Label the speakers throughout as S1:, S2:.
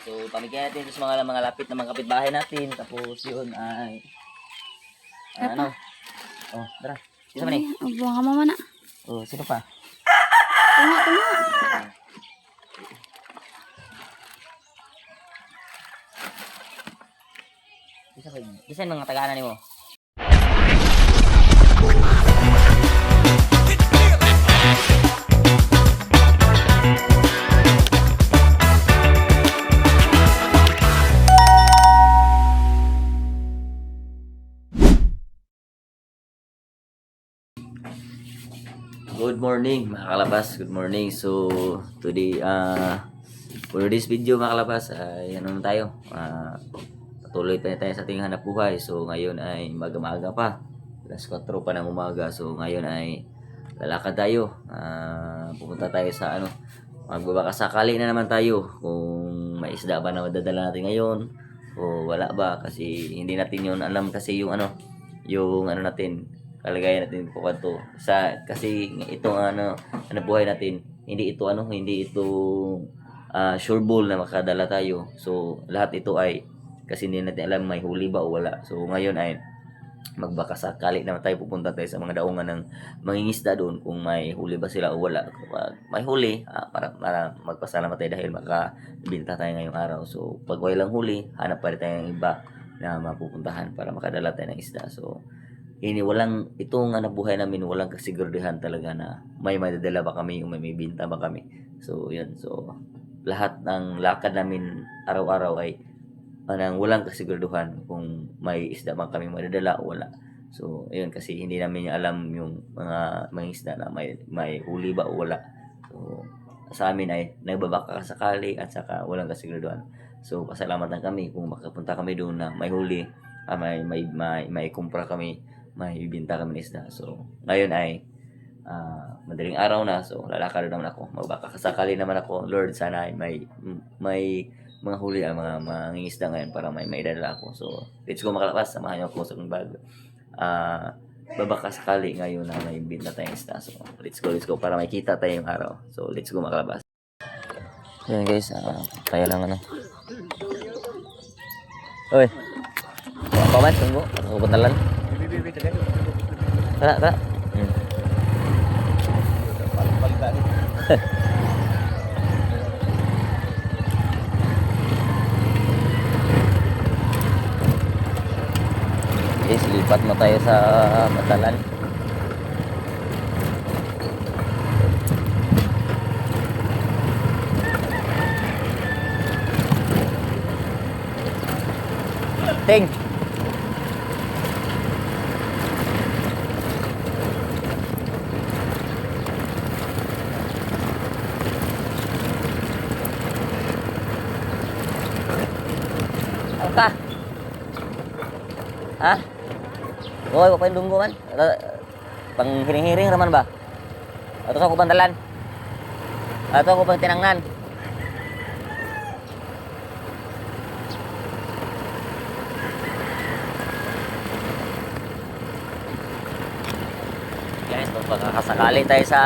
S1: So, pamigyan natin ito sa mga lapit na mga kapitbahay natin. Tapos, yun ay... ano? Oh, tara. Sino man eh?
S2: Buang ka mama na.
S1: Oh, sino pa?
S2: Tunga.
S1: Isa mga taga-ana ni mo? Good morning mga kalabas, good morning. So today for this video mga kalabas ay ano tayo, patuloy pa tayo sa ating hanap buhay. So ngayon ay maaga pa, alas 4 pa ng umaga. So ngayon ay lalakad tayo, pupunta tayo sa magbabakasakali na naman tayo kung may isda ba na madadala natin ngayon o wala ba, kasi hindi natin yun alam, kasi yung natin kalagayan natin po kanto sa, kasi itong buhay natin, hindi ito sure ball na makadala tayo. So lahat ito ay kasi hindi natin alam may huli ba o wala. So ngayon ay magbakasakali naman tayo, pupunta tayo sa mga daungan ng mangingisda doon kung may huli ba sila o wala. Kung may huli, para magpasalamat tayo dahil makabinta tayo ngayong araw. So pag walang huli, hanap pa rin tayo ng iba na mapupuntahan para makadala tayo ng isda. So itong buhay namin, walang kasiguraduhan talaga na may madadala ba kami o may binta ba kami. So yun, so lahat ng lakad namin araw-araw ay walang kasiguraduhan kung may isda ba kami madadala o wala. So ayun, kasi hindi namin alam yung mga isda na may huli ba o wala. So sa amin ay nagbabaka sakali at saka walang kasiguraduhan. So pasalamat lang kami kung makapunta kami doon na may huli, may kumpra kami, may ibinta kami ng isda. So ngayon ay madaling araw na, so lalakad naman ako, magbakasakali naman ako. Lord, sana ay may mga huli ang mga mangingisda ngayon para may maidala ako. So let's go mga kalabas, samahan niyo ako sa bag. Babakasakali ngayon na may ibinta tayong isda. So let's go para makita tayong araw. So let's go mga kalabas. Yan guys, tayo lang Oy, paman, tunggu, ako puntalan. Tara. Guys, lipat mo tayo sa Matalan. Ting. Ka? Ha? Oy, wa pa yung lunggo man. Pang hiring-hiring raman ba? Ato sa kupang dalan. Ato sa kupang tinangnan. Guys, magpakakasakali tayo sa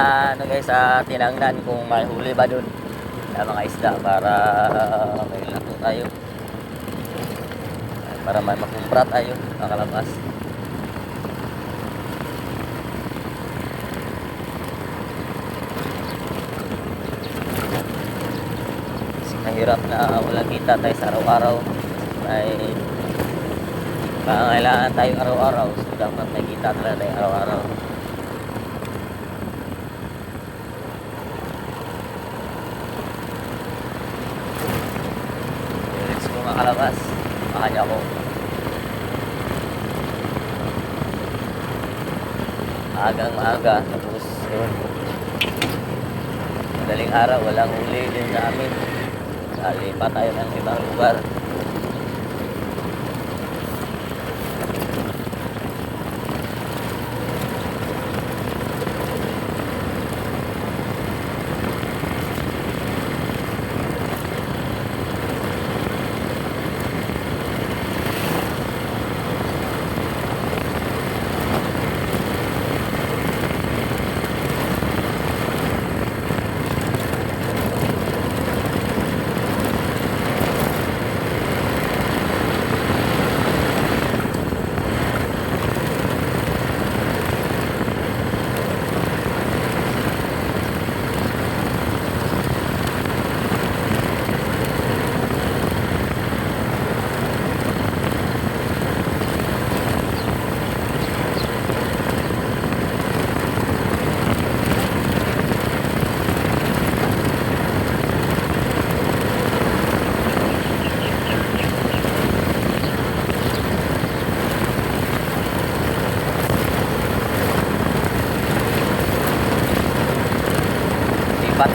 S1: sa tinangnan kung may huli ba dun na mga isda para may lato tayo. Para may makumpra tayo, nakalabas. Kasi mahirap na walang kita tayo sa araw-araw. May pangailangan tayo araw-araw. So dapat may kita talaga tayo araw-araw. Let's go mga kalabas. Makanya ako. Agang maaga, tapos yun, madaling araw, walang huli din sa amin. Lipat tayo ng ibang lugar.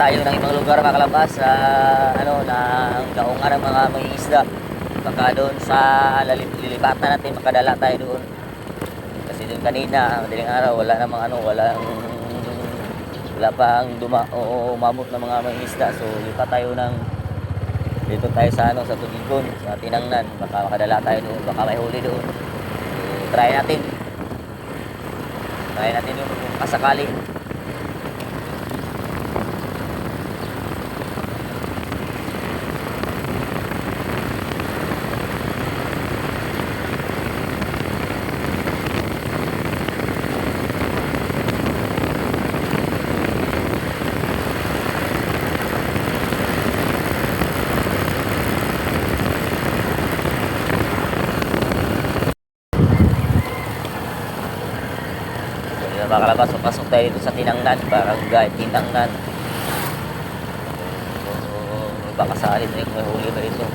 S1: tayo ng ibang lugar mga kalabas sa ng daungan ng mga mangingisda. Baka doon sa lilipatan natin makadala tayo doon. Kasi doon kanina, madaling araw, wala pang umabot ng mga mangingisda. So lipat tayo dito tayo sa Tugigon, sa Tinangnan. Baka makadala tayo doon, baka may huli doon. So try natin yung kasakali. Mga kalabas, papasok tayo dito sa Tinangnan, barangay Tinangnan. So, baka saalin rin kung may huli ba ito.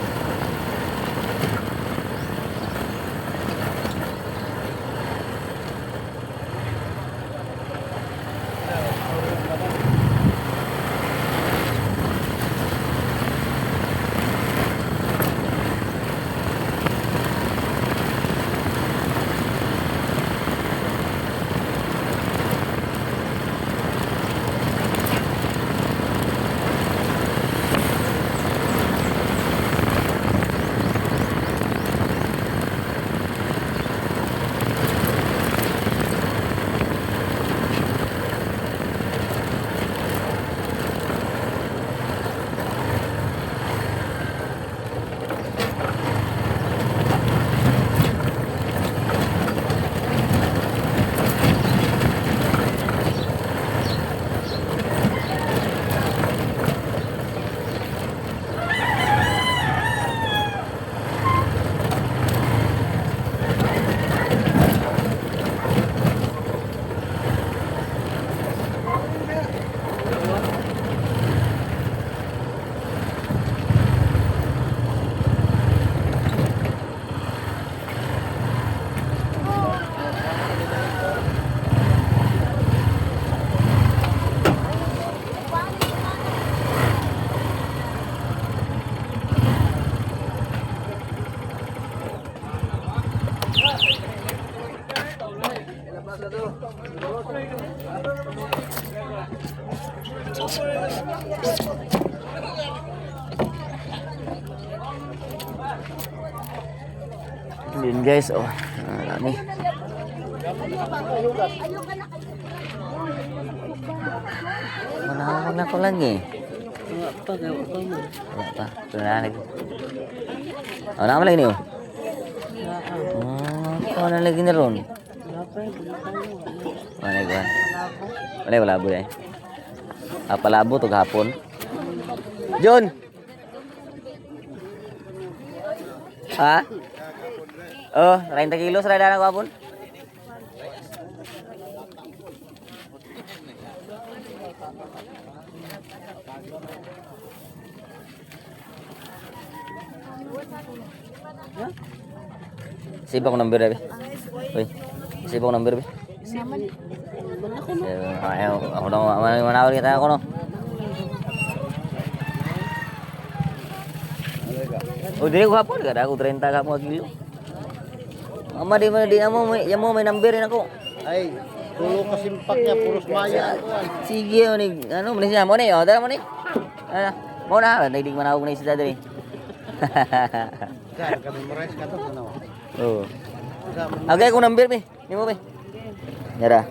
S1: Yun guys, marami. Manahawag na ko lang eh. Wala pa. Ito na lagi. Naman lagi niyo? Ano na lagi na ron? Wala bo eh. Palabo to gahapon. John! Ha? 30 kilos rada na gahapon. Sibak ko number be. Oy. Sibak ko number be. Ako na manawal kita ako no. Dili ko hapon kada ako 30 ka mo kilo. Ama di mo may number rin ako.
S2: Ay, tulo ka simpak niya puros maya.
S1: Sige ni manis niya mo ni. Dala mo ni. Mo na, hindi man ako ni isa dali.
S2: Kaya kami memorize ka to ano.
S1: Oo. Agay ko number be. Ni mo be. Yara.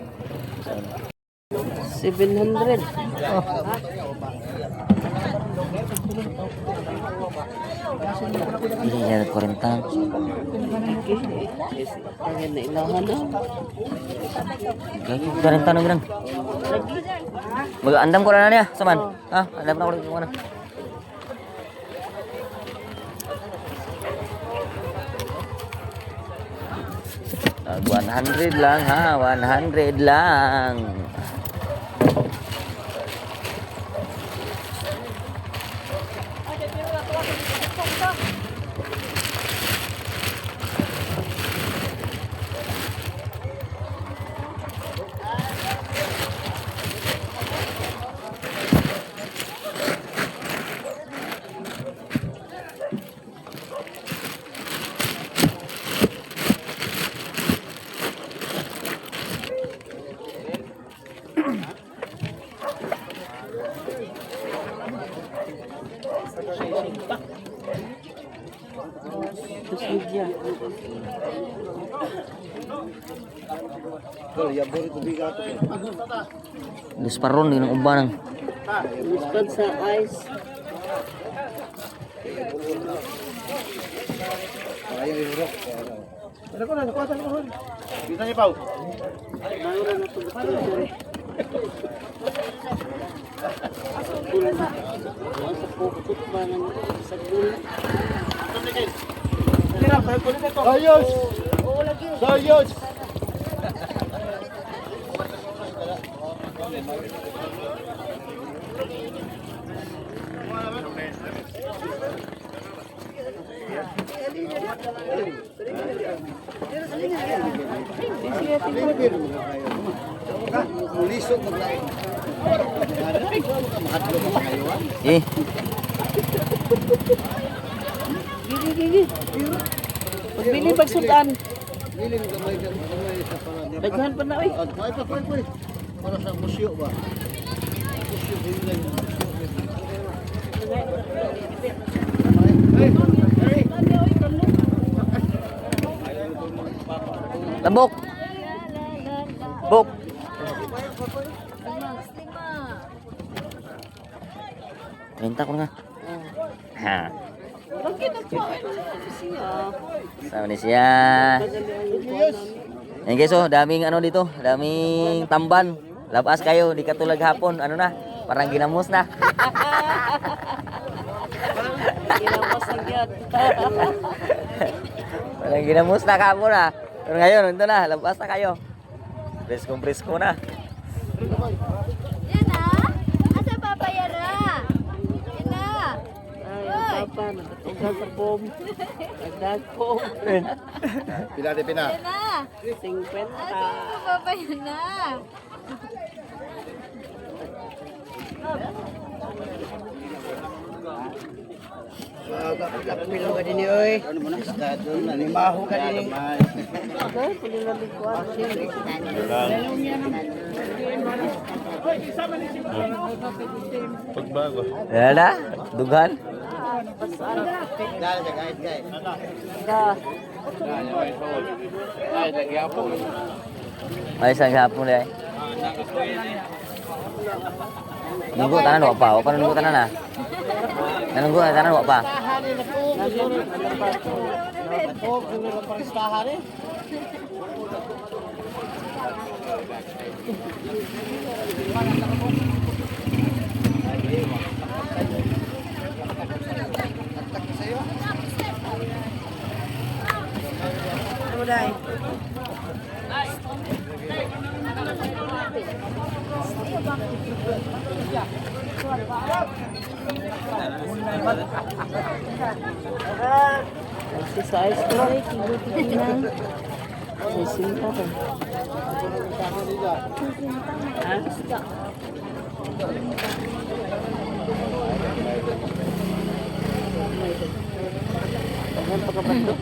S3: 700.
S1: Ini ya 40.
S3: Kaya na ilahan na.
S1: Kaya 40 na girang. Mag-andam ko na niya, saman. Ha? Andam na ko dito na. Uh, 100 lang ha, 100 lang.
S3: Media.
S2: Tol, yabor itu bigat.
S1: Disparon din ang uban ng
S3: Lispad sa ice.
S2: Ayo irok. Ada ko na, kuha ko. Bisa niya pau.
S3: Mayroon na ito. Sa pukot ba ng sa gulo?
S2: Ayos. Sayos. Lisok maglain. Makadlo ka kayo.
S1: eh
S3: Gigi. Pagbili pagsudan.
S2: Giling gamay sa para.
S3: Daghan pa na oy.
S2: At pa. Para sa musyo ba? Musyo giling.
S1: labok. Bok. Minta ko nga. Ha.
S3: Bakit ako siya?
S1: Sama ni siya. Yan guys, oh, daming ano dito, daming tamban. Labas kayo, di katulad hapon, ano na, parang ginamos na.
S3: Ginamos ang yun.
S1: Parang ginamos na kahapon na. Pero ngayon, ito na, labas na kayo. Presko na.
S4: Yan na. Asa papayara? Yan na.
S3: Ay, ang papa, nagtatugan sa bom. Nagdagpom.
S2: Pila de pina.
S4: Yan na.
S3: 50.
S4: Asa papayara na?
S2: Pilo ka din oy. Ano mo na? Limaho ka din.
S3: Okay, pinilalikuan siya.
S1: Yan na, dughan.
S2: Dahil sa guys.
S3: Da.
S1: Ay, isang hapon na eh. Nunggu tanan wak pa, wak pa nunggu tanan na. Nunggu tanan wak pa.
S2: Oh, kung paristahan eh.
S3: Kasi sa ice cream, kibuti na. May sinta pa. Ha? Ayan, pagkabato.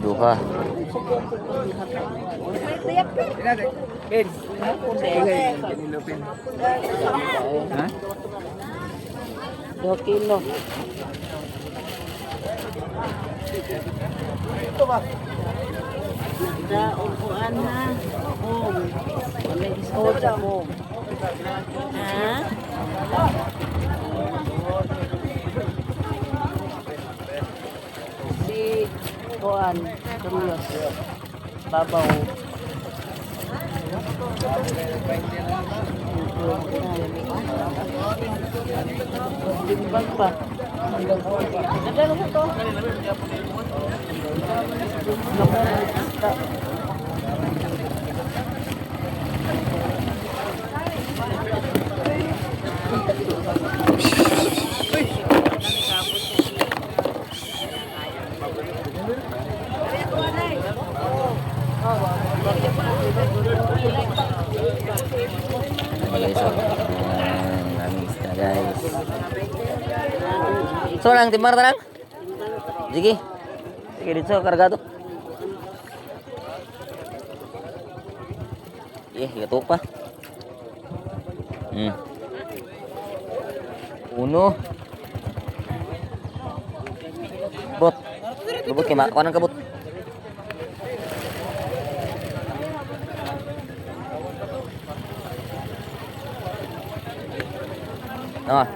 S1: Duha.
S3: Ha? 2 kilo. Da, upuan na. Wala discount sa home. Ha? Si Kuan, Tumios. Babaw. Timbang pa. Nadalo mo to.
S1: Okay, so, daming isda guys. So, nang timar tanang? Sige. Sige, dito karga to. Gatok pa. Uno. Lubot kay ma. Kuha ng kabot. Ah.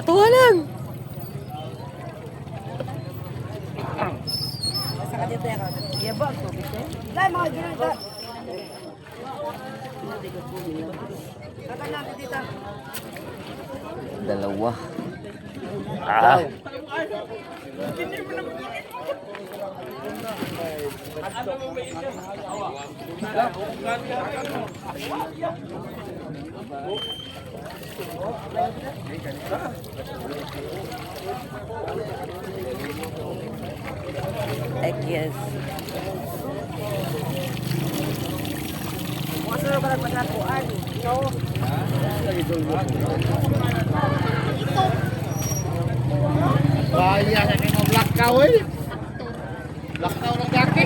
S1: Tuwa lang. Dalawa. Ah.
S3: Yes.
S2: Bahaya na ni mga lakaw eh. Lakaw ng gaki.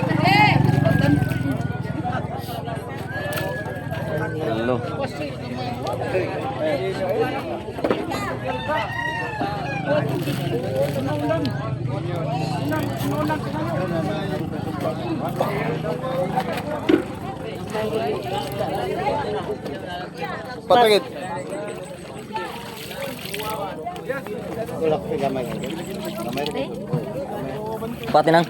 S1: Hello.
S2: Patagit. Wala ko gamay. Gamay rin.
S1: Pati nang.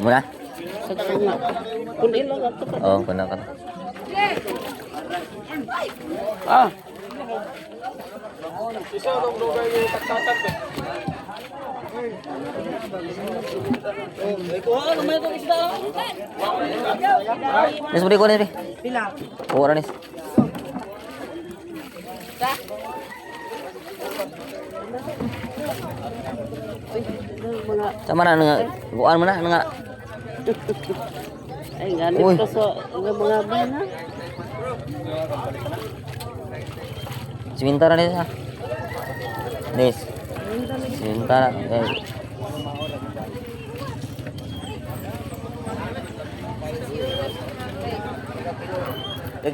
S1: Muna?
S3: Kunin lang ato.
S1: Oh, kuna ka.
S2: Ah.
S1: Nis, budi ko nis.
S3: Pila.
S1: Kuha nis.
S3: Mga
S1: Sama na nga. Kuhaan mo na nga.
S3: ay ganit
S1: Uy.
S3: ko sa mga bana.
S1: Sementara nis ha. Nis. Sementara.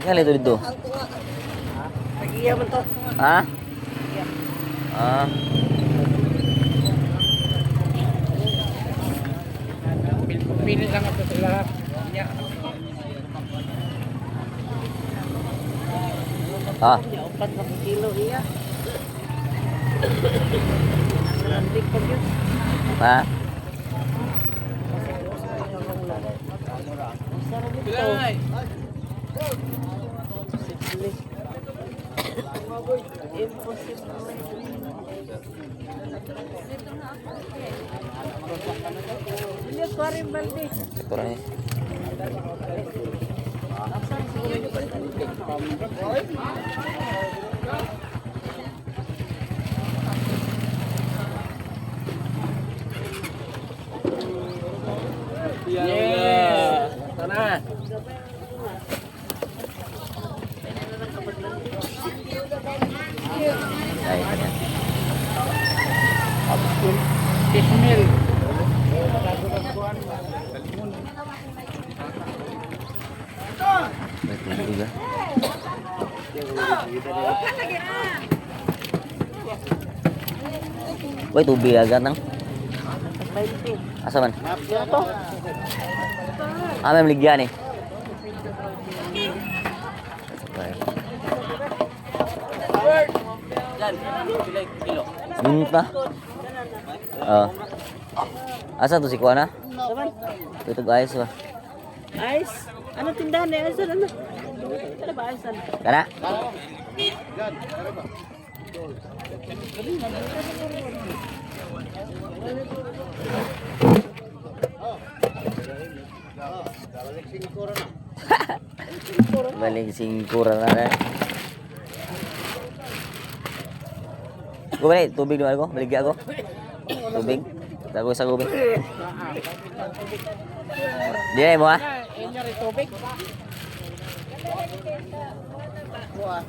S1: Kali itu dito.
S3: Pagiya man to.
S1: Ha? Ah.
S2: Pili lang ako sa lahat.
S1: Ah.
S3: Upat na kilo iya. Landik pa yun.
S1: Ha?
S3: Sarap ito. Impossible. Ini kuarin balde.
S1: Kurang ni.
S2: Yeah. Sana.
S1: Ay, yan.
S2: Kismil.
S1: May tubig ah. Uy, tubig agad nang. Asa man?
S3: Ito.
S1: Ah, may maligyan eh. Minta. Oh. Asa to si Kuana?
S3: Saban.
S1: Ito guys ba?
S3: Ice. Ano tindahan na ice? Ano? Ano ba ice?
S1: Kana? Baling singkura na. Gumana, tubig naman ako. Baligya ako. Tubig. Tago sa tubig. Di na mo ha?
S2: Inyo rin tubig. Buwa.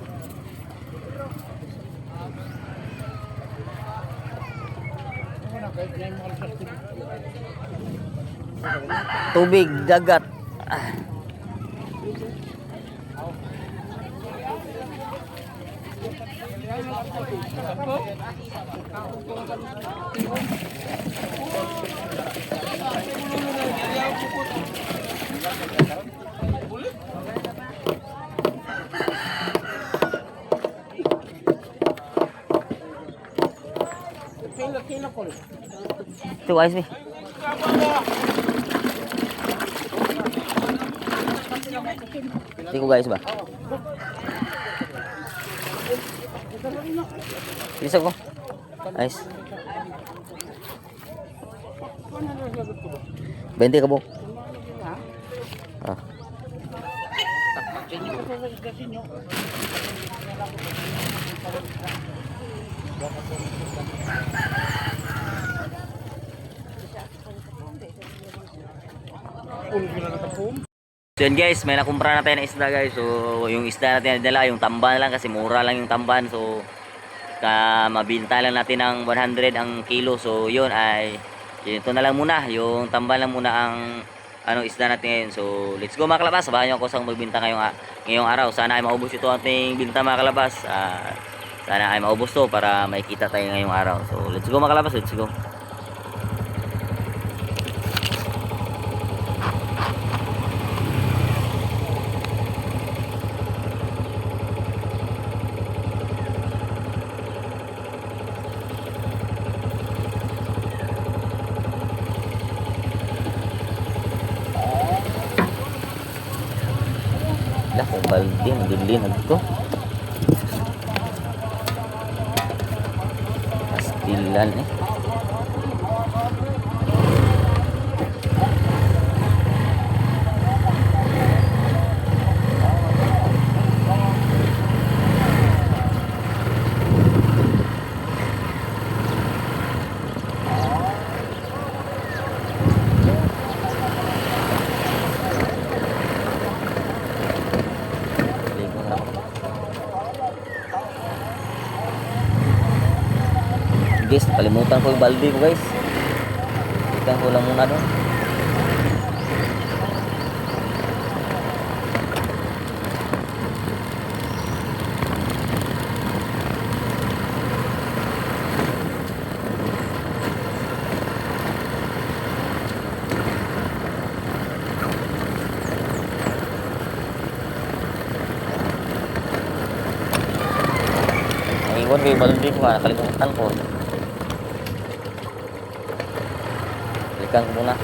S1: Tubig, dagat. Ito, ayos mi. Tingko guys ba? Bisa ko. Ayos. 20 ka po. Ah. So yun guys, may nakumpra na tayo ng isda guys. So yung isda natin na dala, yung tamban lang kasi mura lang yung tamban. So mabinta lang natin ng 100 ang kilo. So yun ay ito na lang muna, yung tamban lang muna ang isda natin ngayon. So let's go mga kalabas, sabahan nyo ako sa magbinta ngayong araw. Sana ay maubos ito ating binta mga kalabas. Sana ay maubos to para makikita tayo ngayong araw. So let's go mga kalabas, let's go. Lah, kung balde, nagdili na dito. Pastilan eh. Guys, kalimutan ko yung balde ko guys. Ikan ko lang muna doon. Iwan ko yung balde ko, nakalimutan ko. Balikan ko muna.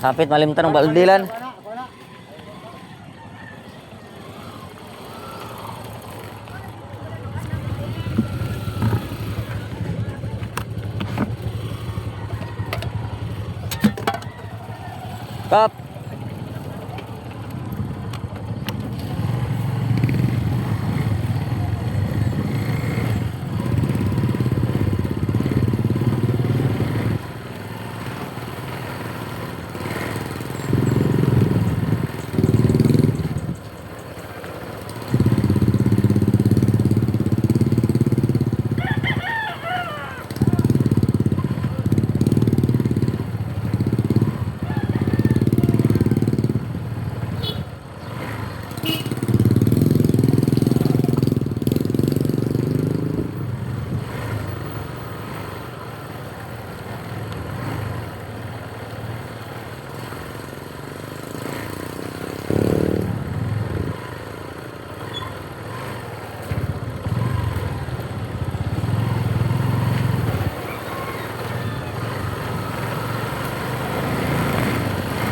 S1: Hapit malimtan ng baldilan. Kap.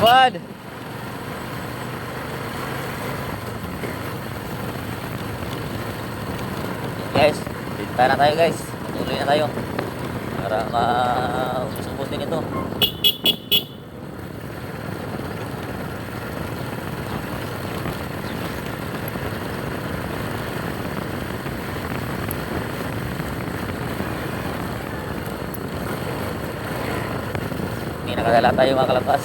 S1: Bud! Guys, dito na tayo guys. Tuloy na tayo. Para ma-ubos din ito. Hindi nakadala tayo mga kalapas.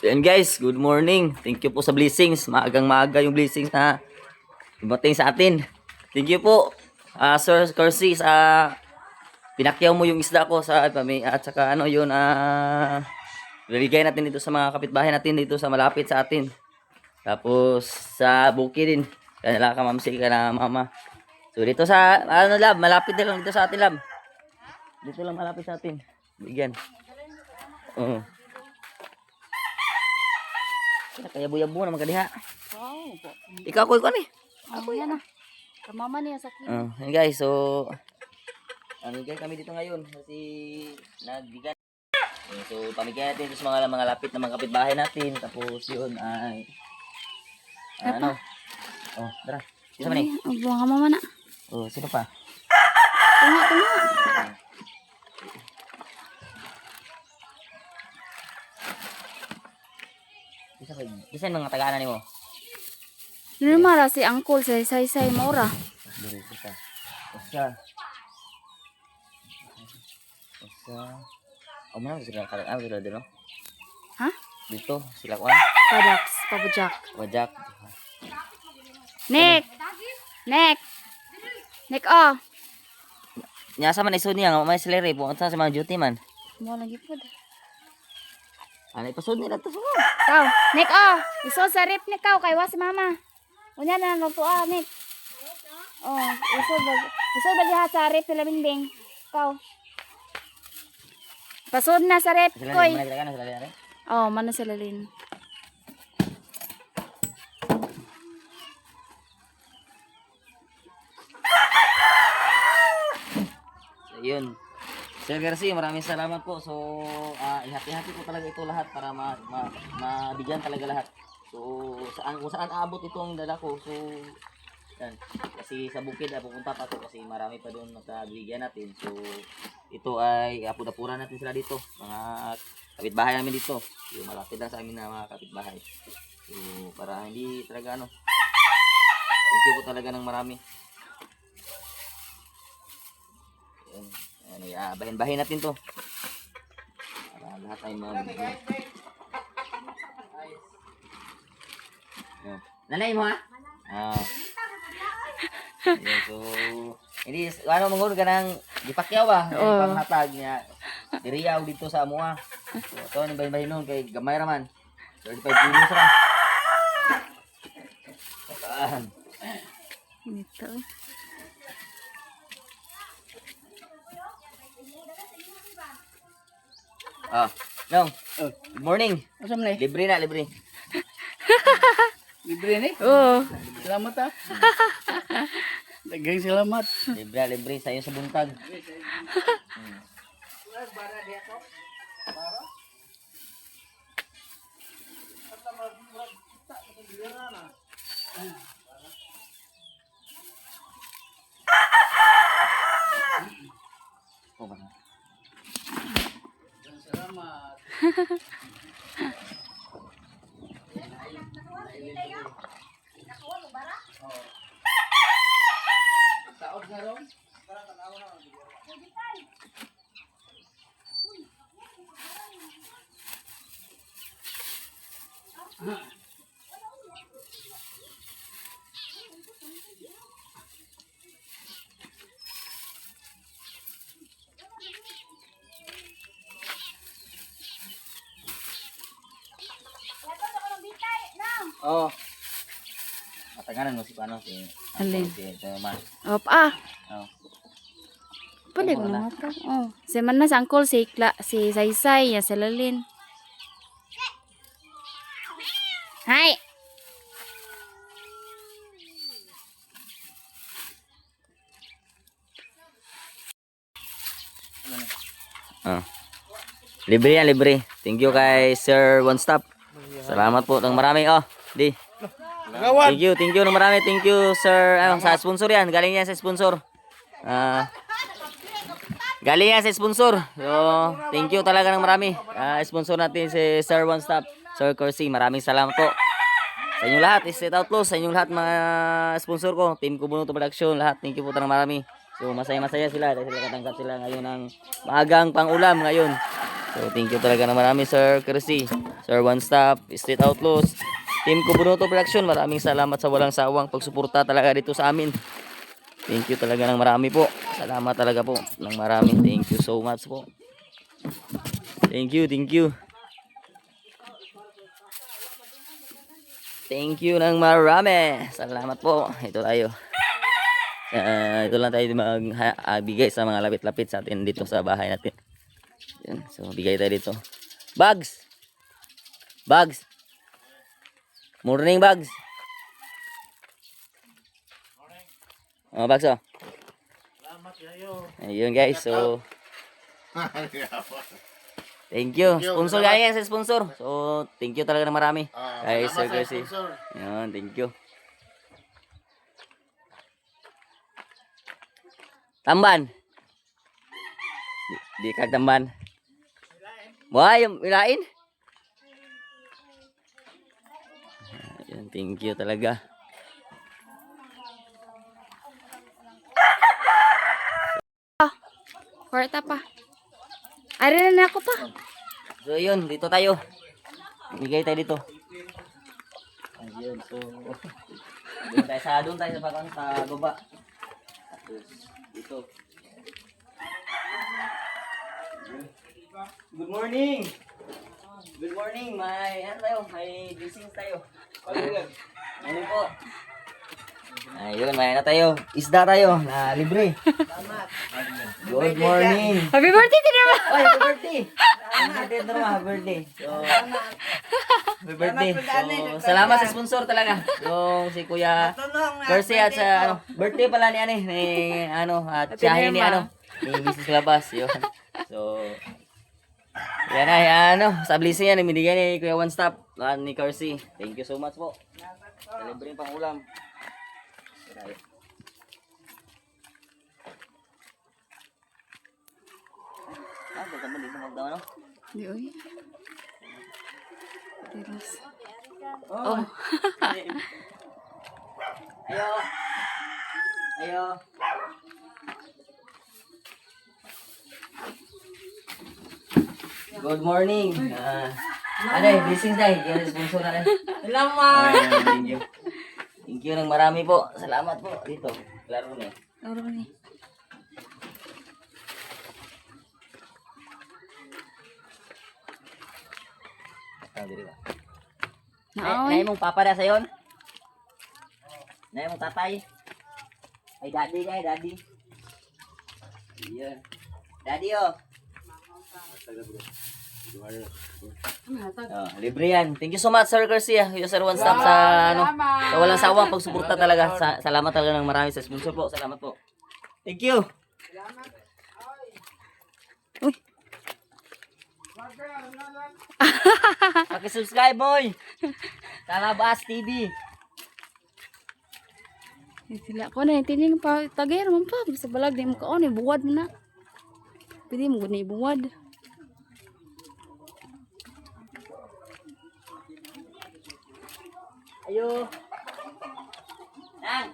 S1: So yan guys, good morning. Thank you po sa blessings. Maagang maaga yung blessings na dumating sa atin. Thank you po, Sir Corsi, sa pinakyaw mo yung isda ko sa at saka ano yun, bibigay natin dito sa mga kapitbahay natin dito sa malapit sa atin. Tapos sa bukid din. Kanila ka mamsi ka na mama. So dito sa ano lab, malapit din lang dito sa atin lab. Dito lang malapit sa atin. Bigyan. Oo. Kaya buya-buya naman kadiha.
S3: Wow.
S1: Ikaw ko ni.
S3: Ako yan ah. Kamama niya sa akin.
S1: Yan guys, so namigay kami dito ngayon kasi nagbigan. So pamigay natin ito sa mga lapit na mga kapitbahay natin. Tapos yun ay Ano? Oh, tara. Sino man eh?
S3: Ay, buang ka mama na.
S1: Oh, sino pa?
S3: Tunga.
S1: Isa mga taga-ana nimo.
S3: Normal ra si Uncle say maura.
S1: Diri kita. Usa. Oh, mana sila kalat ang sila dito.
S3: Ha?
S1: Dito sila kuan.
S3: Pabajak.
S1: Wajak.
S3: Nick. Nick oh.
S1: Nya sa man iso niya nga may silere po sa mga duty man.
S3: Mo lagi pod.
S1: Ano ipasod nila to so.
S3: Kaw, Nick oh. Iso sa rip ni kaw kay was mama. Unya na luto Nick. Oh, iso ba diha sa rip sila bingding. Kaw. Pasod na sa rep,
S1: Sila
S3: koy.
S1: man nagdagan sila dere.
S3: Oh, mana sila lin.
S1: So, yun. Sir Garcia, maraming salamat po. So, ihati-hati ko talaga ito lahat para mabigyan talaga lahat. So, kung saan aabot itong dala ko. So, yan. Kasi sa bukid pupunta pa ako kasi marami pa doon nakabigyan natin. So, ito ay apud-apuran natin sila dito. Mga kapitbahay namin dito. So, malapit lang sa amin na mga kapitbahay. So, para hindi talaga ano. Thank you po talaga ng marami. Yan. Bahin-bahin natin to. Para lahat ay mabigyan. Yan. Nanay mo ha? Yan, so, hindi, ano mangod ka ng gipakyaw ba?
S3: Oo.
S1: Panghatag niya. Diriyaw dito sa amuha. So, ito, bahin nun kay gamay raman. 35 kilos ra. Saan?
S3: Ito.
S1: No. Good morning.
S2: Asa man eh?
S1: Libre na, libre.
S2: Libre ni.
S3: Oh.
S2: Salamat ha. Daghang salamat.
S1: Libre na, libre sa'yo sa buntag. Oh, ba?
S2: Salamat. Taod na ron.
S1: Oh. Mataganan mo si paano si
S3: Alin?
S1: si man.
S3: Op
S1: Oh.
S3: Pwede ko na ito. Oh. Si man na sa Uncle si Saysay, ya sila lin. Hi.
S1: Libre yan, libre. Thank you kay Sir One Stop. Salamat po ng marami. Oh, di.
S2: Nagawan.
S1: Thank you ng marami. Thank you, Sir. Ano, sa sponsor yan. Galing yan sa sponsor. Galing yan sa sponsor. So, thank you talaga ng marami. Sponsor natin si Sir One Stop, Sir Corsi. Maraming salamat po. Sa inyong lahat, Straight Out Close. Sa inyong lahat mga sponsor ko. Team Kubunuto Production. Lahat, thank you po ng marami. So, masaya-masaya sila. Dahil sila katanggap sila ngayon ng maagang pang-ulam ngayon. So, thank you talaga ng marami, Sir Corsi. Sir One Stop, Straight Out Close. Team Kubunuto Production. Maraming salamat sa walang sawang pagsuporta talaga dito sa amin. Thank you talaga ng marami po. Salamat talaga po ng marami. Thank you so much po. Thank you, thank you. Thank you ng marami. Salamat po. Ito tayo. Ito lang tayo magbigay sa mga lapit-lapit sa atin dito sa bahay natin. Yan. So, bigay tayo dito. Bags! Bags! Morning, Bags! Oh, Bags, oh.
S2: Salamat kayo.
S1: Ayun, guys. So, Thank you.
S2: Thank you,
S1: Sponsor
S2: salamat.
S1: kaya yan sa sponsor. So, thank you talaga na marami. Kay
S2: Salamat
S1: Sir
S2: sa
S1: Kersey.
S2: sponsor.
S1: Yan, thank you. Tamban. Di kag tamban. Why, yung ilain? Yan, thank you talaga.
S3: Kwarta pa. Ari na ako pa.
S1: So, yun, dito tayo. Bigay tayo dito. Ayun, so, doon tayo sa bakang sa baba. Tapos, dito. Good morning! Good morning, may blessings tayo. Ano po? Ayun, may tayo. Isda tayo na libre. Good morning!
S3: Happy birthday din naman.
S1: Oh, happy birthday! Happy birthday, happy birthday. So, happy birthday. So, salamat sa sponsor talaga. Yung si Kuya Kersey at sa birthday pala ni at siyahin ni ni Mrs. Labas. Yun. So, yan ay sa blessing yan, binigyan ni Kuya One Stop ni Kersey. Thank you so much po. Sa libreng pang ulam.
S3: Di oy. Tiras.
S1: Oh. Ayo. Ayo. Good morning. Blessings tayo. Yan, sponsor na rin. Salamat. Thank you. Thank you ng marami po. Salamat po. Dito. Klaro na.
S3: Oro ni.
S1: Diri ba?
S3: Naoy.
S1: Nay mong papa na sayon? Nay mong tatay? Ay daddy kay daddy. Iya. Daddy oh. Oh, libre yan. Thank you so much Sir Garcia. Yung Sir One Stop sa sa walang sawang pagsuporta talaga. Salamat talaga ng marami sa sponsor po. Salamat po. Thank you.
S3: Uy.
S1: Paki-subscribe boy. Talabas TV.
S3: Sila ko na tining pa tagay naman pa sa balag di mo kaon buwad mo na. Pwede mo gud na ibuwad.
S1: Ayo. Nang.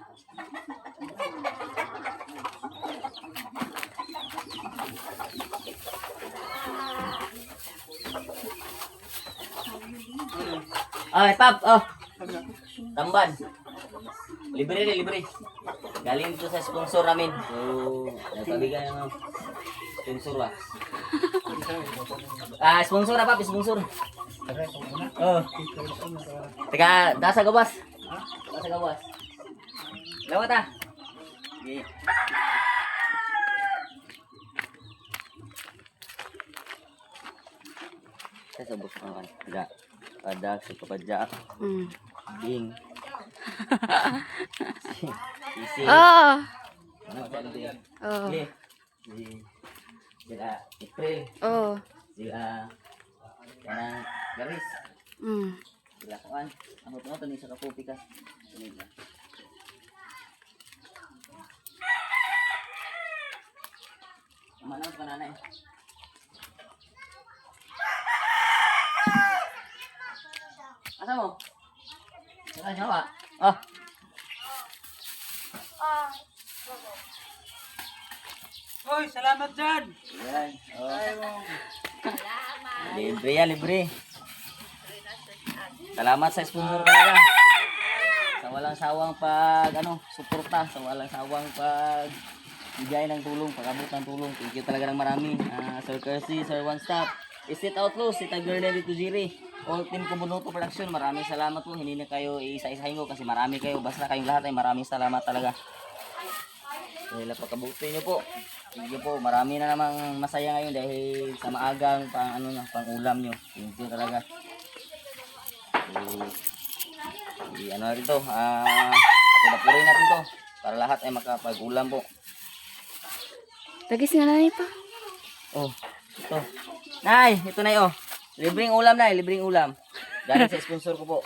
S1: Ay, Pap, Tamban. Libre rin, libre. Galing ito sa sponsor namin. So, nagpabigay ng sponsor ba? Sponsor na, Pap, sponsor. Oh. Teka, dasa gawas. Dasa gawas. Lawat ah. Okay. Saya sebut kawan. Ada kepada ding. Isi.
S3: Oh.
S1: Ano ba ito?
S3: Oh.
S1: Sila April.
S3: Oh.
S1: Sila kana garis. Sila kawan. Ang ito ni sa kapupi ka. Sunod na. Mana ka nanay? Asa mo? Saka nyawa. Oh.
S5: Hoy, salamat dyan.
S1: Yan. Oh. Libre yan, libre. Salamat sa sponsor talaga. Sa walang sawang suporta, sa walang sawang bigay ng tulong, pag-abot ng tulong. Thank you talaga ng marami. Sir Kersey, Sir One Stop. Is-it out close, si Tagernel dito Jiri. All team Kumunoto Production, maraming salamat po. Hindi na kayo isa-isahin ko kasi marami kayo. Basta kayong lahat ay maraming salamat talaga. Dahil napakabuti nyo po. Thank you po. Marami na namang masaya ngayon dahil sa maagang pang ulam nyo. Thank you talaga. Rito. Ako na purin natin to. Para lahat ay makapag-ulam po.
S3: Tagis nga na pa.
S1: Oh, ito. Nay, ito na oh. Libreng ulam na, libreng ulam. Galing sa sponsor ko po.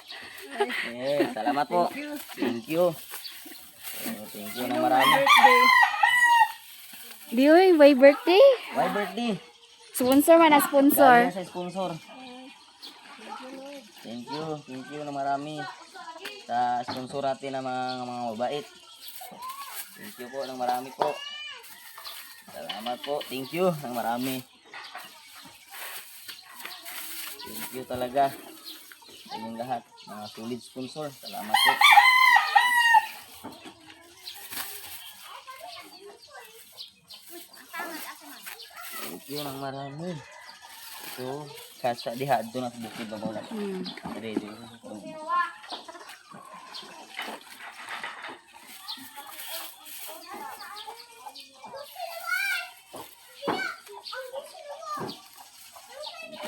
S1: Salamat po. Thank you. Thank you ng marami.
S3: Di oy, by birthday.
S1: Why birthday?
S3: Sponsor man na sponsor.
S1: Galing sa sponsor. Thank you ng marami. Sa sponsor natin ng mga mabait. Thank you po ng marami po. Salamat po. Thank you ng marami. Thank you talaga sa inyong lahat, mga solid sponsor. Salamat po. Thank you ng marami. So, kasa diha doon at bukid ba wala. Ready.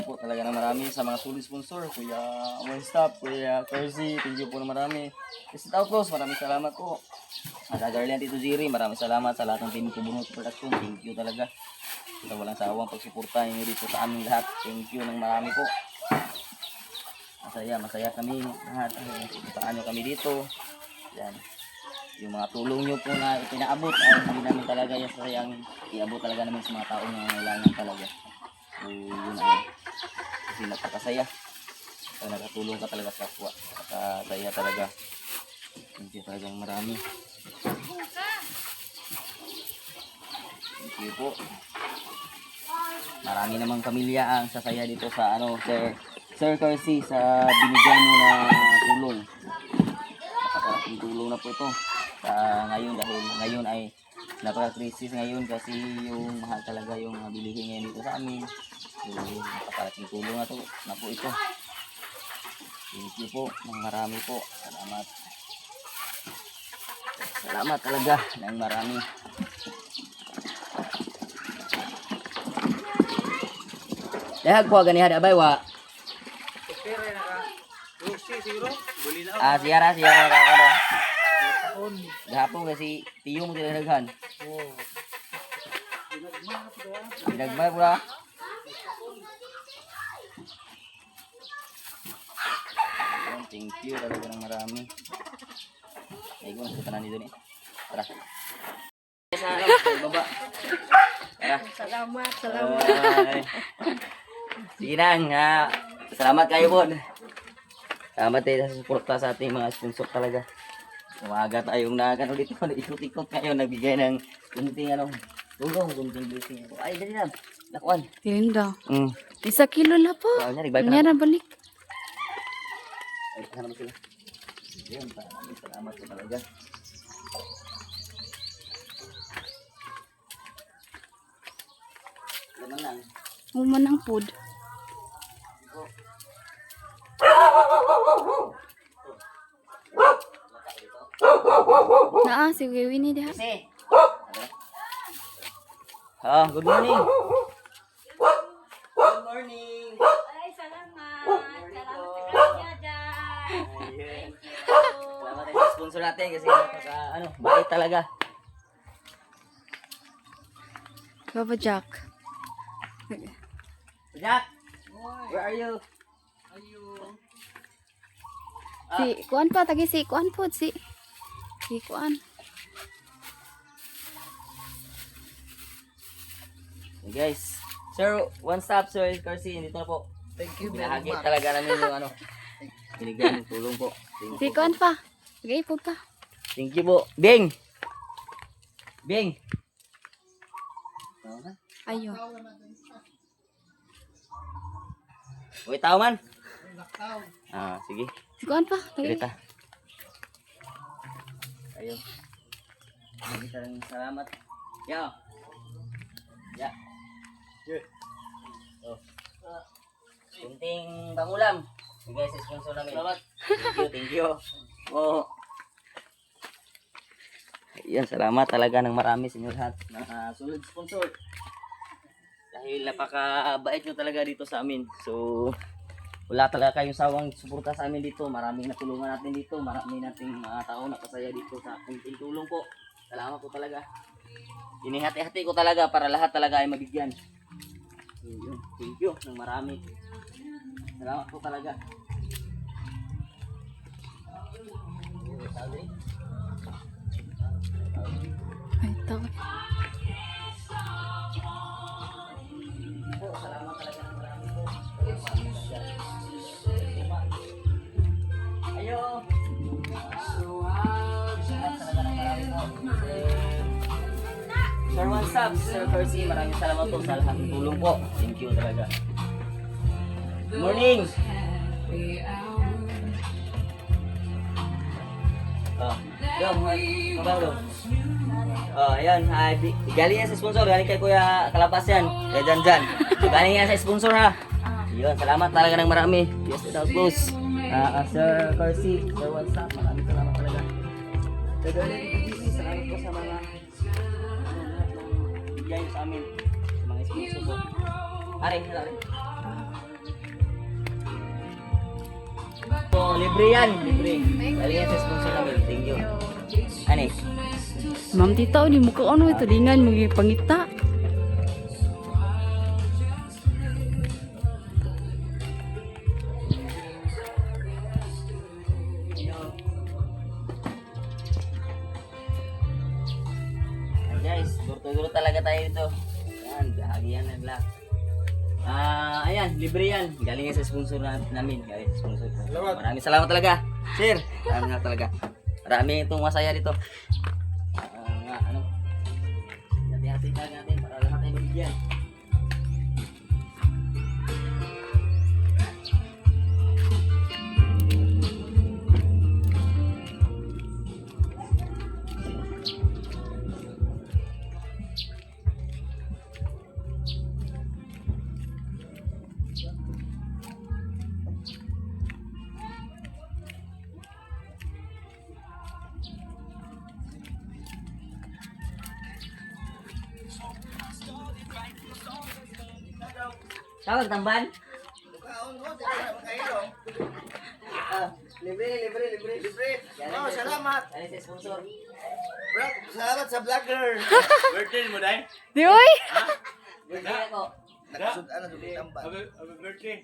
S1: Po talaga na marami sa mga solid sponsor, Kuya One Stop, Kuya Kersey, thank you po na marami. Visit Outlaws, maraming salamat po. At Garland Tito Jiri, maraming salamat sa lahat ng team Kubunot Production, thank you talaga. Sa walang sawang pagsuporta niyo dito sa aming lahat, thank you ng marami po. Masaya kami lahat, suportaan niyo kami dito. Yan. Yung mga tulong niyo po na ipinaabot ay hindi namin talaga yung sayang, iabot talaga namin sa mga taong nangangailangan talaga. So, yun ay kasi napakasaya. Pag nakatulong ka talaga sa kapwa. Napakasaya talaga. Thank you talagang marami. Thank you po. Marami namang pamilya ang sasaya dito sa Sir Kersey sa binigyan mo na tulong. Napakalaking tulong na po ito sa ngayon dahil ngayon ay napaka-crisis ngayon kasi yung mahal talaga yung mga bilihin ngayon dito sa amin. So, napakalaking tulong na po ito. Thank you po ng marami po. Salamat. Salamat talaga ng marami. Dahag po ganihan abay wa. Siyara ka ano. Gahapon kasi tiyo mo dinaghan. Dinagmay po na. Thank you talaga ng marami. Ay, kung nasa tanan dito ni. Tara. Sa baba. Tara.
S4: Salamat.
S1: Sige na, salamat kayo po. Salamat tayo sa suporta sa ating mga sponsor talaga. Umaga tayong ulit ikot-ikot ngayon, nagbigay ng kunting kunting blessing. Ay, dali lang. Nakuan.
S3: Tinda. 1 kilo la po. Nya na balik.
S1: Ay, sana mo sila. Yan, salamat po talaga. Laman lang.
S3: Umanang food. Si Winnie diha.
S1: Kasi. Good morning. Good morning.
S4: Ay, salamat. Salamat sa kanya dyan.
S1: Salamat sa sponsor natin kasi bait talaga.
S3: Papa Jack.
S1: Jack, where are you?
S3: Si kuan pa tagi si kuan po si kuan.
S1: Hey guys, Sir One Stop, Sir Kersey, dito na po.
S2: Thank you very
S1: Binahagi
S2: much.
S1: talaga namin yung binigyan ng tulong po. Thank
S3: Si
S1: you.
S3: kuan pa. Tagay po pa.
S1: Thank you po. Bing! Bing!
S3: Ayo.
S1: Uy, tao man. Sige.
S3: Si kuan pa. Tagay.
S1: Dirita. Ayun. Maraming salamat. Ya. Oh. Kunting bangulam. Bigay sa sponsor namin. Salamat. Thank you. Oh. Ayan, salamat talaga ng marami sa inyo lahat. Solid sponsor. Dahil napakabait nyo talaga dito sa amin. So, wala talaga kayong sawang suporta sa amin dito. Maraming natulungan natin dito. Marami nating mga tao nakasaya dito sa kunting tulong po. Salamat po talaga. Inihati-hati ko talaga para lahat talaga ay mabigyan. Yun. Thank you ng marami. Salamat po talaga.
S3: Ay, tawag.
S1: Po, salamat talaga ng marami po. Ayo. Salamat talaga ng marami po. Sir One Subs, Sir Percy, maraming salamat po sa lahat ng tulong po. Thank you talaga. Good morning! Pablo. Ayan, galing yan sa sponsor, galing kay Kuya Kalapas yan, kay Janjan. Galing yan sa sponsor ha. Yun, salamat talaga ng marami. Yes, without close. Sir Percy, Sir One Subs, maraming salamat talaga. Salamat po sa mga bigay sa amin, sa mga sponsor po. Aray, salamat. Po, libre yan, libre. Galing yan sa sponsor namin, thank you. Ani?
S3: Ma'am Tita, di mo ka ano ito, lingan, magipangita.
S1: Guys, duro talaga tayo dito. Ayan, bahagian na lang. Ayan, libre yan. Galing yan sa sponsor namin. Galing sa sponsor. Maraming salamat talaga. Sir, maraming salamat talaga. Maraming itong masaya dito. Hati-hati lang natin para lahat tayo mabigyan. Tawag tamban? Libre.
S2: Oh, salamat.
S1: Galing sa sponsor.
S2: Bro, salamat sa vlogger.
S5: Birthday mo, Day?
S3: Di oy!
S1: Birthday ako.
S2: Nakasudan na dugay tamban.
S5: Happy birthday.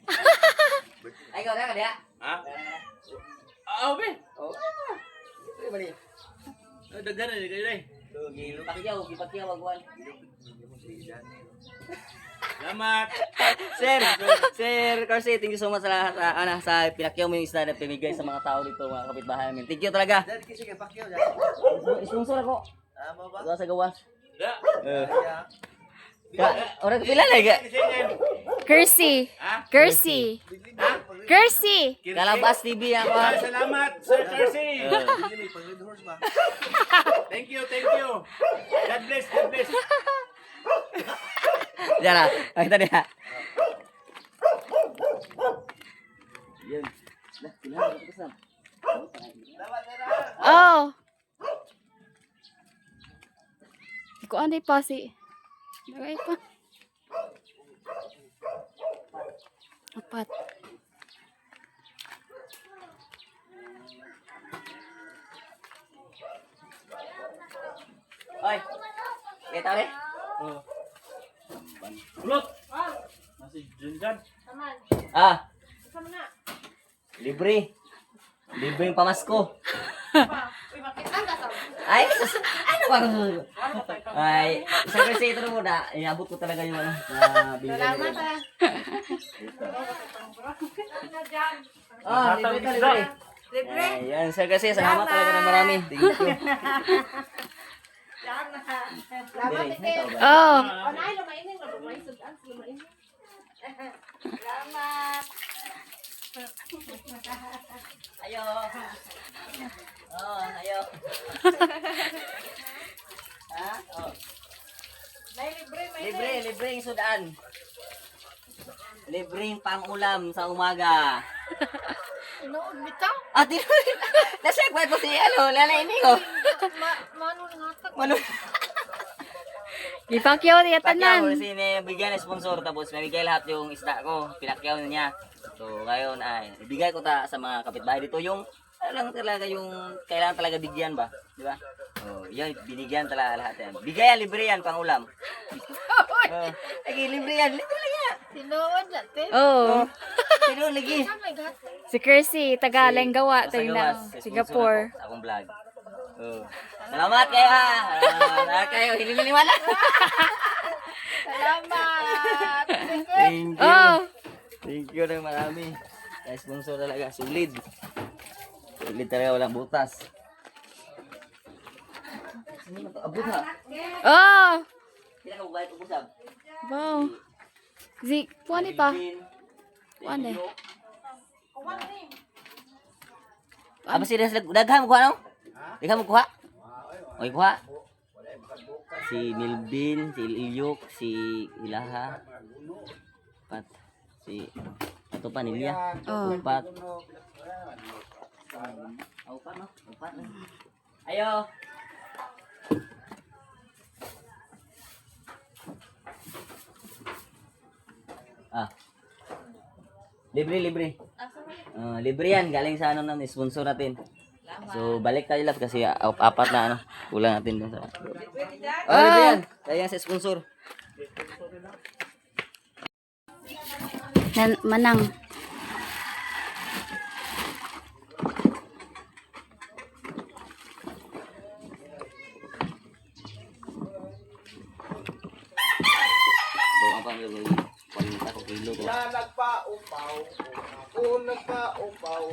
S1: Ay, ikaw na ka diya?
S5: Ha? Be.
S1: Oo. Libre ba niya?
S5: Daghan na kayo, Day.
S1: Gipakyaw, wagwan.
S5: Salamat.
S1: Sir Corsi, thank you so much sa lahat sa pinakyaw mo yung isda na pinigay sa mga tao dito, mga kapitbahay namin. Thank you talaga.
S2: Dad, kasi kay Pacquiao dad.
S1: Sponsor ako.
S2: Mo ba?
S1: Gawa sa gawas.
S5: Da.
S1: Orang pila na ga.
S3: Kersey.
S5: Ha?
S3: Kersey. Kersey.
S1: Kalabas TV ako.
S5: Salamat, Sir Percy.
S2: Dili pag red horse ba?
S5: Thank you. God bless.
S1: Diyan na. Nakita niya. Yun.
S3: Oh. Ko anday pa si. Lagay pa. Apat.
S1: Oy. Kita rin.
S5: Ulot. Masih Janjan.
S1: Libre. Libre yung pamasko. Ay, ano ba? Ay, isang kasi ito muna. Iabot ko talaga yung ano. Salamat libre. Libre. Ayan, sir kasi. Salamat talaga ng marami. Thank you.
S3: Oh.
S1: Ayo. Oh, ayo. Ha? Oh. Libre yung sudan. Libre yung pang-ulam sa umaga.
S4: Inood bitaw.
S1: Nasyak ba ito si lalaini ko? Mano?
S3: Ipakyaw niya
S1: Pakyaw,
S3: tanan.
S1: kasi bigyan ng sponsor tapos nabigay lahat yung isda ko. Pinakyaw niya. So, ngayon ay ibigay ko sa mga kapitbahay dito yung lang talaga yung kailangan talaga bigyan ba? Di ba? Oh, yan, binigyan talaga lahat yan. Bigay yan, libre yan, pang ulam. Libre yan, libre lang yan.
S4: Sinuod natin.
S3: Oh.
S1: Sino lagi?
S4: Oh my God.
S3: Si Kersey, taga gawa tayo na Singapore.
S1: Sa akong vlog. Oh. Salamat kayo ha. Salamat kayo. Hiniliwala.
S4: Salamat.
S1: Thank you.
S3: Oh.
S1: Thank you na marami. Kaya sponsor talaga. Solid. Solid talaga. Walang butas. Sino na to? Abot ha.
S3: Oh.
S1: Kailan ka bubayad ubusab?
S3: Wow. Zik, puani pa. Puani.
S1: Apa sih daghang mo kuha no? Daghang mo kuha? Okay, kuha. Si Milvin, si Ilyok, si Ilaha. Pat. Si ato pa Nilia.
S3: Oh.
S1: Pat. Upat no? Upat. Ayo. Ah. Libre, libre. Libre yan. Galing sa ano namin, sponsor natin. So, balik tayo lang kasi apat na ano. Kulang natin dun sa... libre yan. Kaya sa sponsor.
S3: Manang.
S1: Doon pa yung palinta ko kilo to.
S2: Nagpa-upaw. Ako nagpa-upaw.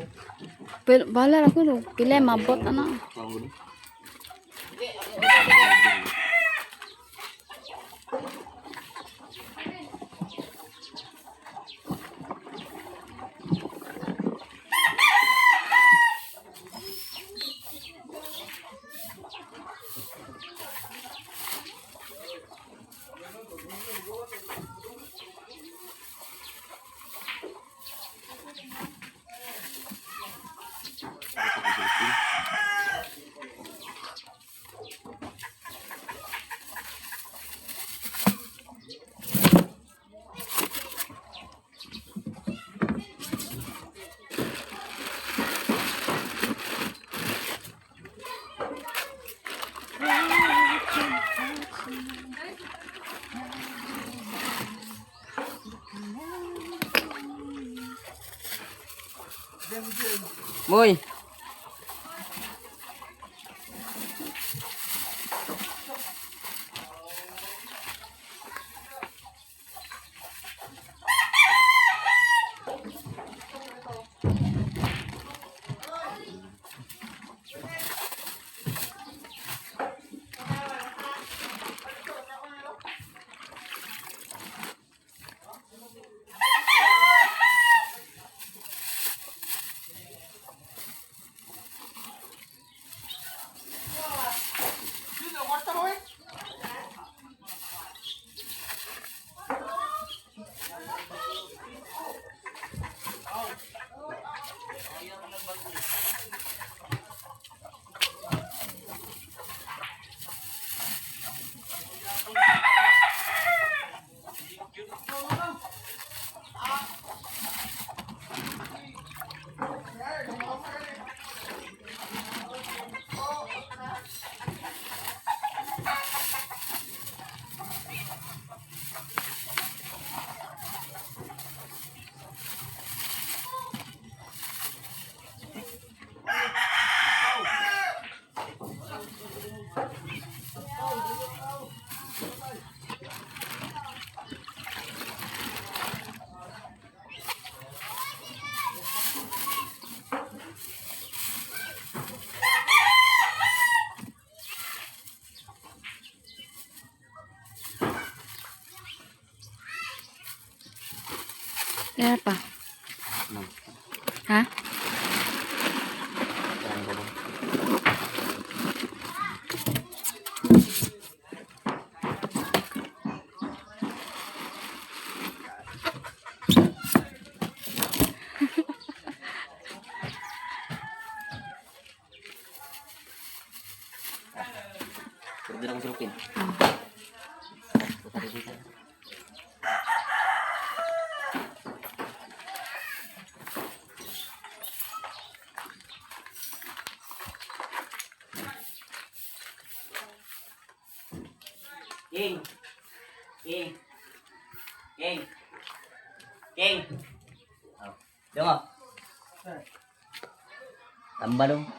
S3: Pero bahala ako no. Pila mabot na.
S1: Tuang gulo. Moy.
S3: Kaya pa. Ha?
S1: Pwede na akong sulupin. King. King. King. King. Oh. Dito mo. Tamba dong.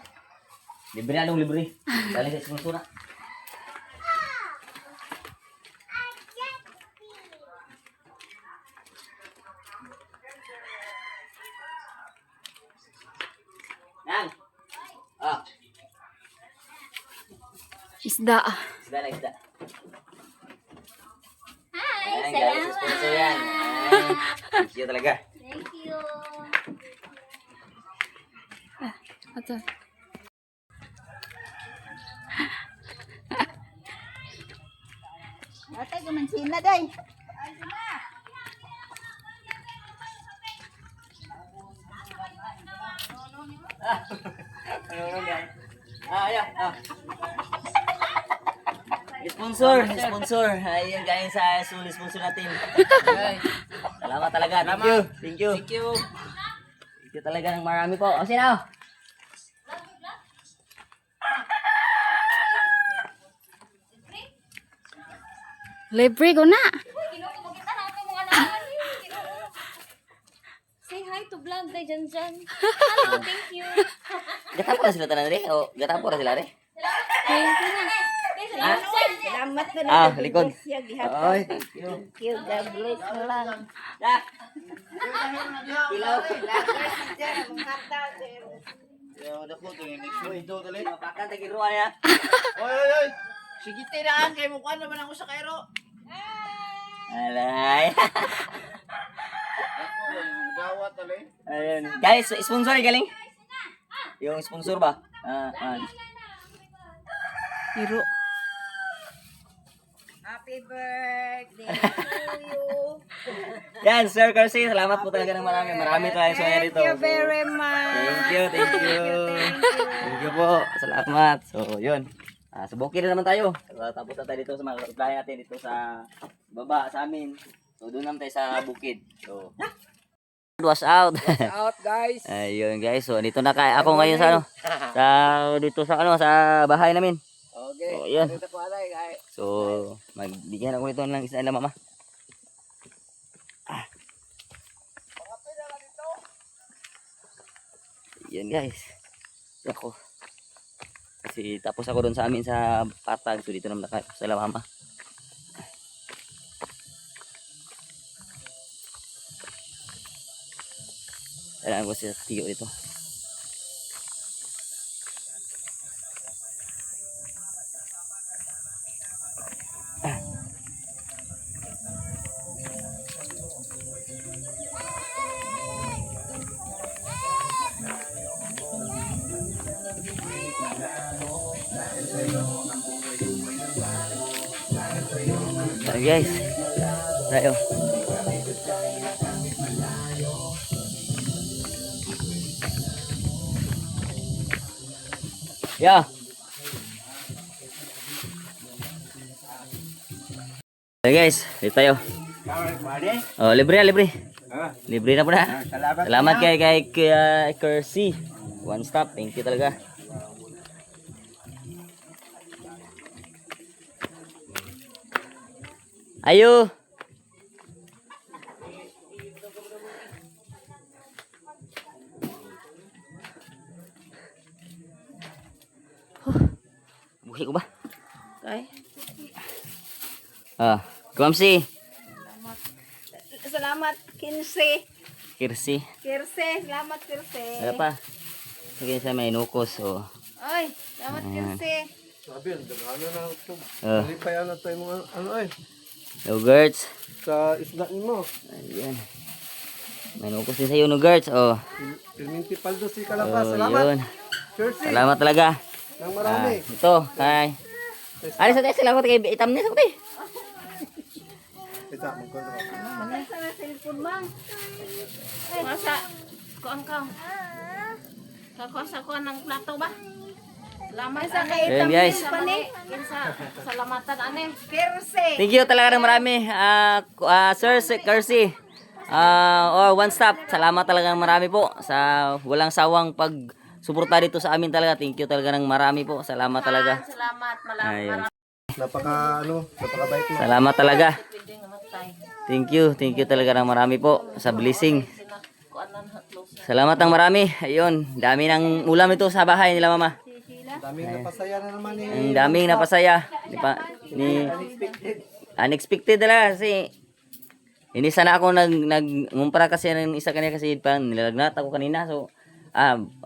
S1: Libre na dong, libre. Galing sa sponsor na. Nang. Ah,
S3: Isda.
S1: isda na isda.
S4: Hi,
S1: Ayan, galing sa sponsor yan. Ayan. Thank you talaga.
S4: Thank you.
S3: Ato.
S4: Ate, gumansin na, day.
S1: Ayan. Sponsor. Ayan, galing sa sponsor natin. Salamat talaga. Thank you. Thank you talaga ng marami po. O, sino?
S3: Libre ko na.
S4: Say hi to vlog, day, Janjan. Hello, thank you.
S1: Gatapo na sila tanan rin? O, gatapo na sila rin?
S4: Salamat na
S1: Ah, likod. Oy, thank you.
S4: Thank you, God bless mo lang.
S1: Ah, ilaw.
S2: Dako to yung next week do tali.
S1: Pakan, tagiruan ya.
S2: Oy. Sige tiraan kay mukha naman ako sa Cairo.
S1: Alay.
S2: Ako yung gawa tali.
S1: Ayun. Guys, sponsor galing. Yung sponsor ba?
S3: Hiro.
S4: Happy birthday to you.
S1: Yan, Sir Carcy, salamat po talaga ng marami. Marami tayong soya dito.
S4: Thank you very much.
S1: Thank you. Thank you po. Salamat. So, yun. Sa bukid na naman tayo. Tapos na tayo dito sa mga supply natin dito sa baba sa amin. So, doon naman tayo sa bukid. So, was out.
S2: Out guys.
S1: Ayun guys. So, dito na ako ngayon sa dito sa bahay namin.
S2: Okay.
S1: So, yun.
S2: Dito ko alay guys.
S1: So, magbigyan ako nito ng isa nila mama. Yan guys. Ako. Kasi tapos ako doon sa amin sa patag. So dito naman sa sila mama. Kailangan ko siya tiyo dito. Ayan guys. Tayo. Yeah. Ayan guys, dito tayo. Oh, libre. Libre na po na. Salamat kay Kersey. One stop. Thank you talaga. Ayo. Buhi ko ba?
S4: Okay.
S1: Kamsi.
S4: Salamat, Kinse.
S1: Kirsi.
S4: Kirse, salamat, Kirse.
S1: Ano pa? Sige sa may nukos. Oh.
S4: Ay, salamat, Kirse.
S2: Sabi, ano na ito.
S1: Oh.
S2: Lipayan na tayo mga ano ay.
S1: Yogurts.
S2: Sa isda mo.
S1: Ayan. May nukos din sa'yo, Yogurts. Oh.
S2: Pilminti paldo si Kalapa.
S1: Oh,
S2: Salamat.
S1: yun.
S2: Jersey.
S1: Salamat talaga.
S2: Nang marami.
S1: Ito. Hi. Ay, sa tayo. Salamat kay itam niya sa kuti.
S2: Ito, magkonto ko.
S4: Manasa na cellphone, mang. Masa, kuang ka. Kakuasa ko ng plato ba? Salamat sa
S1: Ayan guys.
S4: Kinsa, salamatan ane. Kirse.
S1: Thank you talaga ng marami. Sir Kersey. One stop. Salamat talaga ng marami po sa walang sawang pagsuporta dito sa amin talaga. Thank you talaga ng marami po. Salamat talaga.
S4: Salamat,
S1: Ayun.
S2: Napakabait mo.
S1: Salamat talaga.
S4: tay.
S1: Thank you talaga ng marami po sa blessing.
S4: Kuanan hatlos.
S1: Salamat ng marami. Ayun, dami ng ulam ito sa bahay nila mama.
S2: Daming napasaya na naman ni.
S1: Ang daming napasaya. Unexpected talaga kasi hindi sana ako ngumpara kasi ng isa kanina kasi pa nilalagnat ako kanina. So,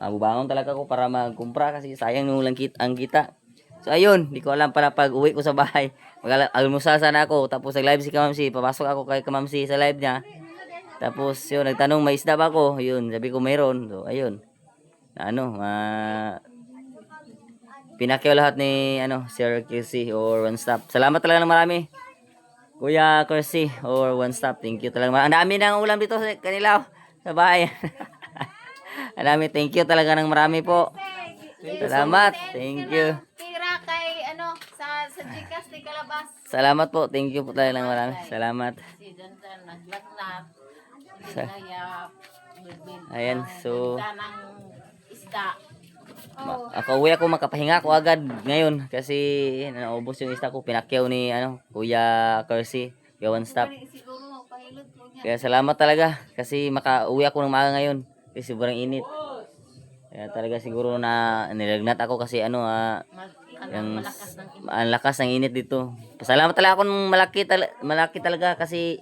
S1: bubangon talaga ako para magkumpra kasi sayang yung lang ang kita. So, ayun, di ko alam pala pag uwi ko sa bahay. Mag-almusal sana ako. Tapos nag-live si Kamamsi. Papasok ako kay Kamamsi sa live niya. Tapos, yun, nagtanong, may isda ba ako? Yun, sabi ko mayroon. So, ayun. Pinakyaw lahat ni, Sir Kirsi or One Stop. Salamat talaga ng marami. Kuya Kirsi or One Stop. Thank you talaga. Ang dami ng ulam dito sa kanila, sa bahay. Ang dami. Thank you talaga ng marami po. Salamat. Thank you.
S4: Tira kay sa Gcash ni Kalabas.
S1: Salamat po. Thank you po talaga ng marami. Salamat.
S4: Si Janjan naglagnat. Kaya
S1: Ayan, so
S4: ng isda.
S1: Uwi ako, makapahinga ako agad ngayon kasi naubos yung isda ko. Pinakyaw ni Kuya Kirsi, Kuya One Stop.
S4: Siguro pahilot mo niya.
S1: Kaya salamat talaga kasi makauwi ako ng maaga ngayon kasi sobrang init. Kaya talaga siguro na nilagnat ako kasi yung
S4: Malakas ng
S1: ang lakas ng init dito. Pasalamat talaga ako ng malaki talaga kasi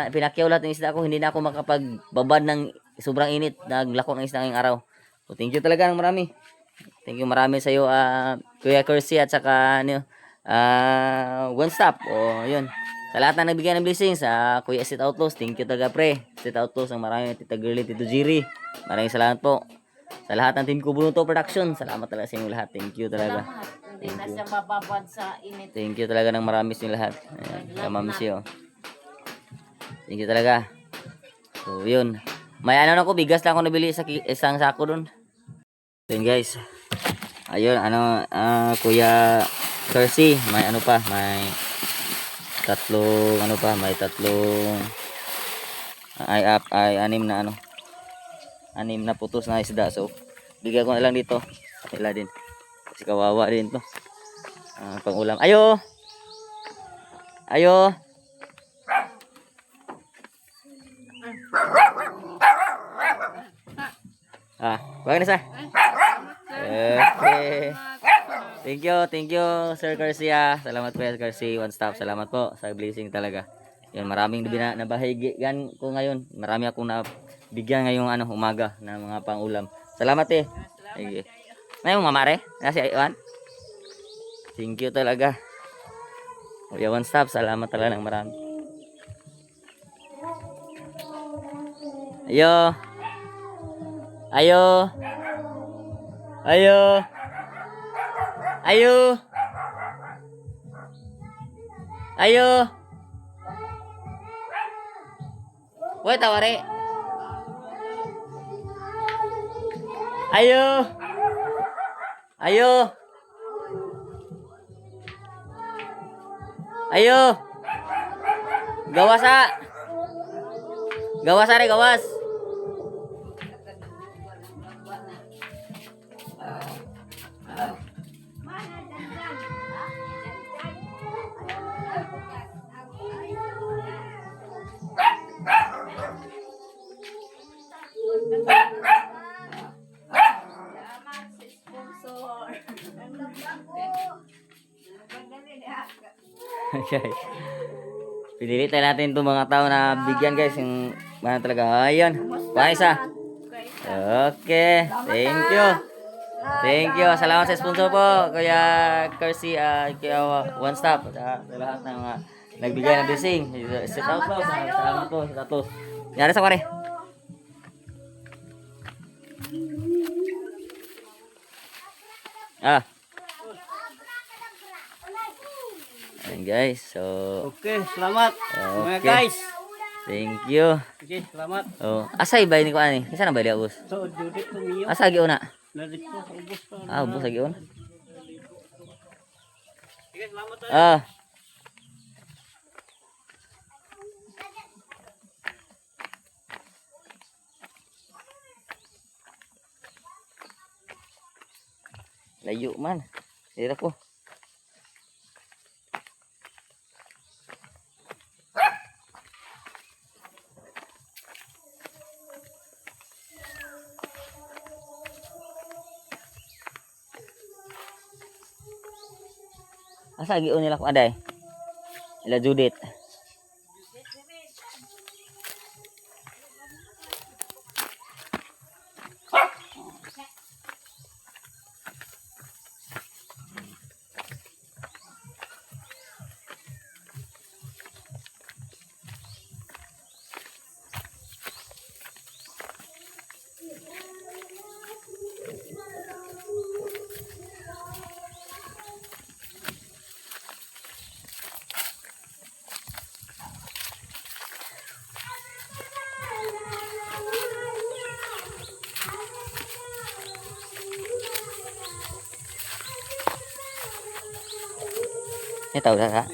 S1: pinakyaw lahat ng isda ko. Hindi na ako makapagbabad ng sobrang init. Naglako ng isda ngayong araw. So thank you talaga ng marami. Thank you marami sa iyo Kuya Kirsi at saka One Stop. Yun. Sa lahat na nagbigay ng blessings sa Kuya Sit Outlaws. Thank you talaga pre. Sit Outlaws ang marami. Tita Girlie, Tito Jiri. Maraming salamat po. Sa lahat ng Team Kubunuto Production. Salamat talaga sa inyo lahat. Thank you talaga.
S4: Hindi na siya mababad sa init.
S1: Thank you talaga ng marami sa inyo lahat. Ayan, kamamsi Thank you talaga. So, yun. May ako, bigas lang ako nabili sa isang sako dun. So, yun guys. Ayun, Kuya Kirsi, may may tatlong anim na putos na isda. So, bigyan ko na lang dito. Sila din. Kasi kawawa din to. Pang ulam. Ayo! Bagay na sa. Okay. Thank you, Sir Garcia. Salamat po, Sir Garcia. One Stop. Salamat po sa blessing talaga. Yun, maraming nabahigigan ko ngayon. Marami akong nabigyan ngayong umaga ng mga pangulam. Salamat eh. Okay. Ngayon, mamare. Nasi Iwan. Thank you talaga. Kuya One Stop. Salamat talaga ng marami. Ayo. Wait, tawari. Gawas are, gawas. Okay. Pinili tayo natin itong mga tao na bigyan guys. Yung mana talaga. Ayan. Paisa. Okay. Thank you. Thank you. Salamat sa sponsor po. Kuya Kirsi. Kuya One Stop. Sa lahat ng mga nagbigay ng blessing. Sit out po. Salamat po. Sit out po. Yara sa kare. Ayan guys, so
S5: Okay, salamat. Mga
S1: okay.
S5: guys.
S1: Thank you.
S5: Okay, salamat.
S1: Asay ba ini ko ani? Isa na ba dia ubos?
S5: So, dudit ko niyo.
S1: Asa gi una?
S5: Nadik ko sa ubos pa.
S1: Ubos lagi una.
S5: Okay, salamat.
S1: Layo man. Dira ko. Asa giun nila ko aday? Ila Judith. Ini tahu dah.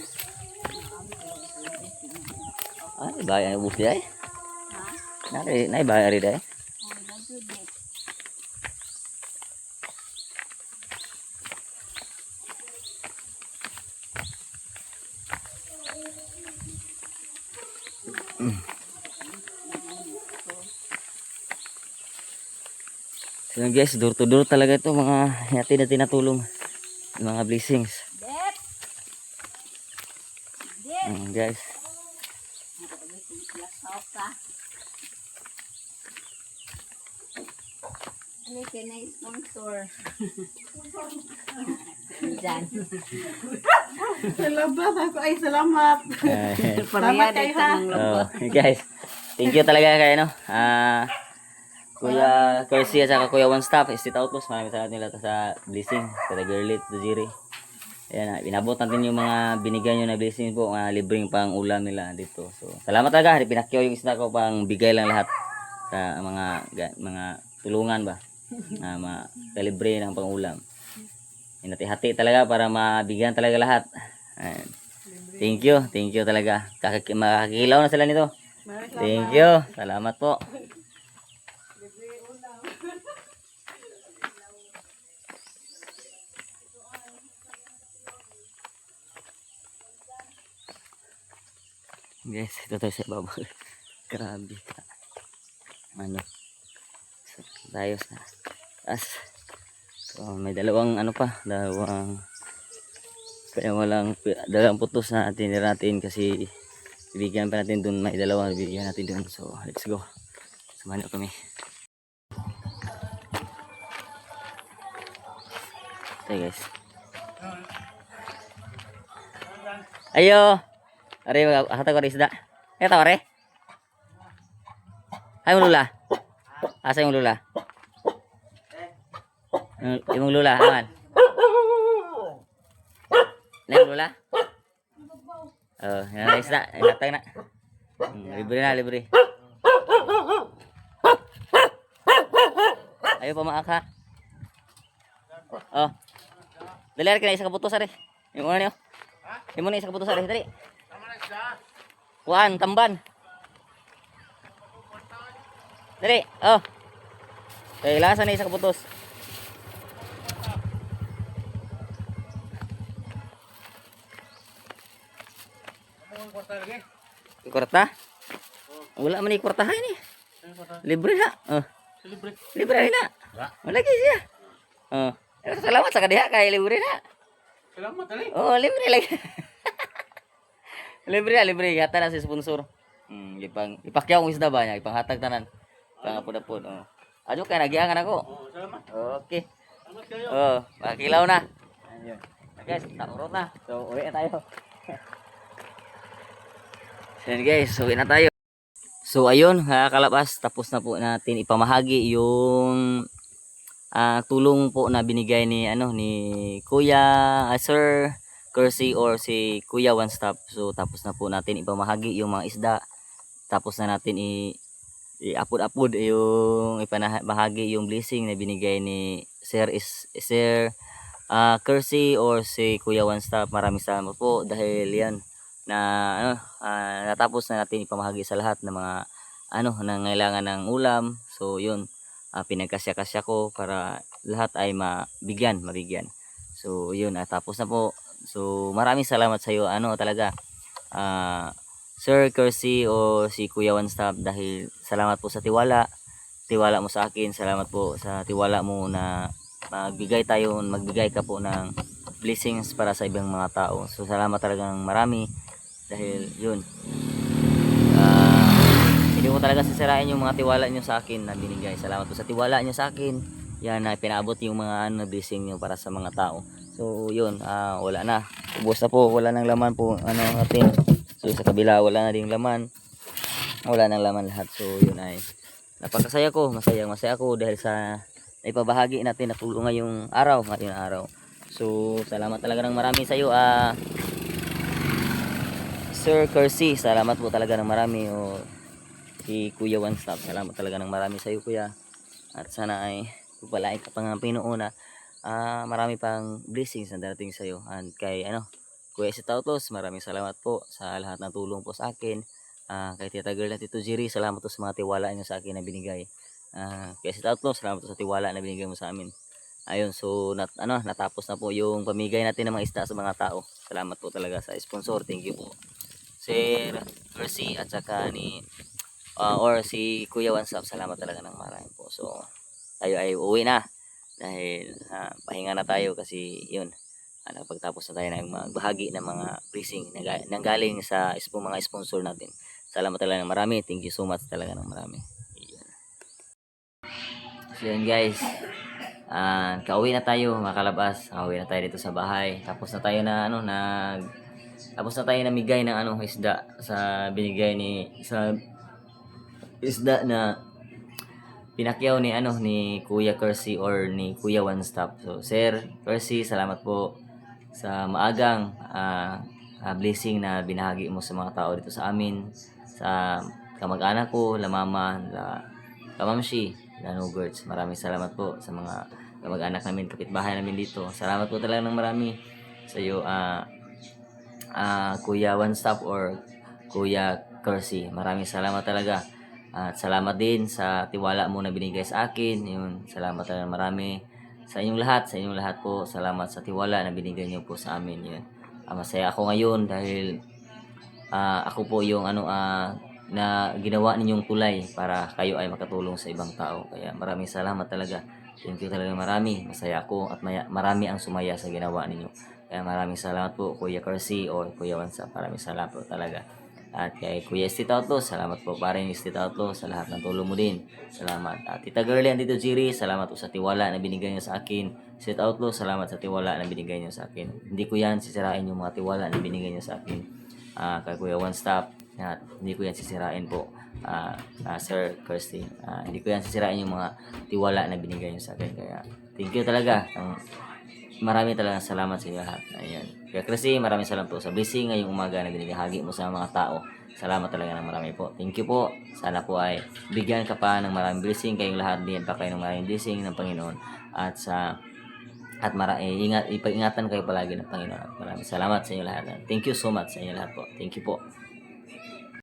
S1: Ay, bayar ang bus dia. Nai bayar dia. So yun guys, door to door talaga ito mga yati na tinatulong. Mga blessings. Guys.
S4: Ano sponsor? Diyan.
S5: Salamat ako. Ay, salamat. Salamat kayo ha.
S1: Guys, thank you talaga kayo no. Kuya Kersi at saka Kuya One Staff, Estate Outpost, maraming salamat nila sa blessing, sa Girlit, sa Jiri. Ayan, inabot natin yung mga binigay nyo na blessing po, mga libreng pang ulam nila dito. So, salamat talaga, pinakyaw yung isda ko pang bigay lang lahat sa mga tulungan ba, na mga kalibre ng pang ulam. Hinati-hati talaga para mabigyan talaga lahat. Ayan. Thank you talaga. Makakilaw na sila nito. Thank you, salamat po. Guys, ito tayo sa ibabaw. Grabe ka. Ano? Tayo sa taas. So, may dalawang ano pa. Dalawang putos na tinira natin kasi bibigyan pa natin dun. May dalawang bibigyan natin dun. So, let's go. Samahan kami. Okay guys. Ayo. Are hata ko isda. Eta are. Ay mo lula. Asa yung lula? Yung lula aman. Yung lula? Oh, yan isda, hatag na. Libre. Ayo pa maaka. Oh. Dali ka na isa ka butos are. Yung una niyo. Yung muna isa ka butos are, dali. Kuan, tamban. Dali, oh. Okay, lasa na isa kaputos. Kwarta? Wala man ni kwartahan ni. Libre na. Oh. Libre na. Wala siya. Oh. Salamat sa kadiha kay libre na.
S5: Salamat ali.
S1: Oh, libre lagi. Libre. Gata na si sponsor. Ipakyaw ang isda ba niya? Ipanghatag tanan. Pangapod-apod. Oh. Adyo kaya nagiangan ako.
S5: Salamat.
S1: Okay.
S5: Salamat kayo.
S1: Oh, makilaw na. Ayun. Guys, taurot na. So, uwi na tayo. So, guys, uwi na tayo. So, ayun, kalabas. Tapos na po natin ipamahagi yung tulong po na binigay ni Kuya Sir Kersi or si Kuya One Stop. So tapos na po natin ipamahagi yung mga isda. Tapos na natin i-upload yung ipamahagi yung blessing na binigay ni Sir Kersi or si Kuya One Stop. Maraming salamat po dahil yan na natapos na natin ipamahagi sa lahat ng mga nangailangan ng ulam. So yun, pinagkasya-kasya ko para lahat ay mabigyan. So yun, tapos na po. So maraming salamat sa iyo talaga Sir Kersi o si Kuya One Stop, dahil salamat po sa tiwala mo sa akin. Salamat po sa tiwala mo na magbigay ka po ng blessings para sa ibang mga tao. So salamat talaga ng marami dahil yun, hindi ko talaga sisirain yung mga tiwala nyo sa akin na binigay. Salamat po sa tiwala nyo sa akin. Yan na pinaabot yung mga blessing nyo para sa mga tao. So yun, wala na. Ubos na po, wala nang laman po natin. So sa kabila wala na ding laman. Wala nang laman lahat. So yun ay napakasaya ko, masaya ako dahil sa naipabahagi natin na tulong ngayong araw. So salamat talaga ng marami sa iyo, Sir Kersey. Salamat po talaga ng marami. Si Kuya One Stop, salamat talaga ng marami sa iyo, Kuya. At sana ay pagpalain ka pang Panginoon na marami pang blessings na darating sa iyo. And kay Kuya si Tautos, maraming salamat po sa lahat ng tulong po sa akin. Kay Tita Girl at Tito Jerry, salamat po sa mga tiwala niyo sa akin na binigay. Kaya si Tautos, salamat po sa tiwala na binigay mo sa amin. Ayun, so natapos na po yung pamigay natin ng mga isda sa mga tao. Salamat po talaga sa sponsor. Thank you po, Sir Kersey at saka si Kuya One Stop. Salamat talaga ng marami po. So tayo ay uuwi na dahil pahinga na tayo kasi yun, pagtapos na tayo ng magbahagi ng mga blessing na galing sa mga sponsor natin. Salamat talaga ng marami. Thank you so much talaga ng marami. So yun guys, kauwi na tayo mga kalabas. Kauwi na tayo dito sa bahay. Tapos na tayo namigay ng isda sa binigay sa isda na pinakyaw ni Kuya Kersey or ni Kuya One Stop. So Sir Kersey, salamat po sa maagang blessing na binahagi mo sa mga tao dito sa amin, sa kamag-anak ko, la mama, la kamamshi, la Nugerts. Maraming salamat po sa mga kamag-anak namin, kapitbahay namin dito. Salamat po talaga ng marami sa iyo, Kuya One Stop or Kuya Kersey. Maraming salamat talaga. At salamat din sa tiwala mo na binigay sa akin. Yun, salamat talaga marami sa inyong lahat po. Salamat sa tiwala na binigay niyo po sa amin. Yun. Masaya ako ngayon dahil ako po yung na ginawa ninyong tulay para kayo ay makatulong sa ibang tao. Kaya maraming salamat talaga. Thank you talaga marami. Masaya ako at marami ang sumaya sa ginawa ninyo. Kaya maraming salamat po, Kuya Kersey or Kuya One Stop. Maraming salamat po talaga. At kay Kuya Estitauto, salamat po paring Estitauto sa lahat ng tulong mo din. Salamat. At Tita Girlie and Tito Jerry, salamat po sa tiwala na binigay niyo sa akin. Estitauto, salamat sa tiwala na binigay niyo sa akin. Hindi ko yan sisirain yung mga tiwala na binigay niyo sa akin. Kay Kuya One Stop, hindi ko yan sisirain po. Sir Kirsty, hindi ko yan sisirain yung mga tiwala na binigay niyo sa akin. Kaya thank you talaga. Marami talaga salamat sa inyo lahat. Ayan. Kaya Kirsty, maraming salamat po sa blessing ngayong umaga na binigahagi mo sa mga tao. Salamat talaga ng marami po. Thank you po. Sana po ay bigyan ka pa ng maraming blessing. Kayong lahat din pa kayo ng maraming blessing ng Panginoon. Ipag-ingatan kayo palagi ng Panginoon. At maraming salamat sa inyo lahat. Thank you so much sa inyo lahat po. Thank you po.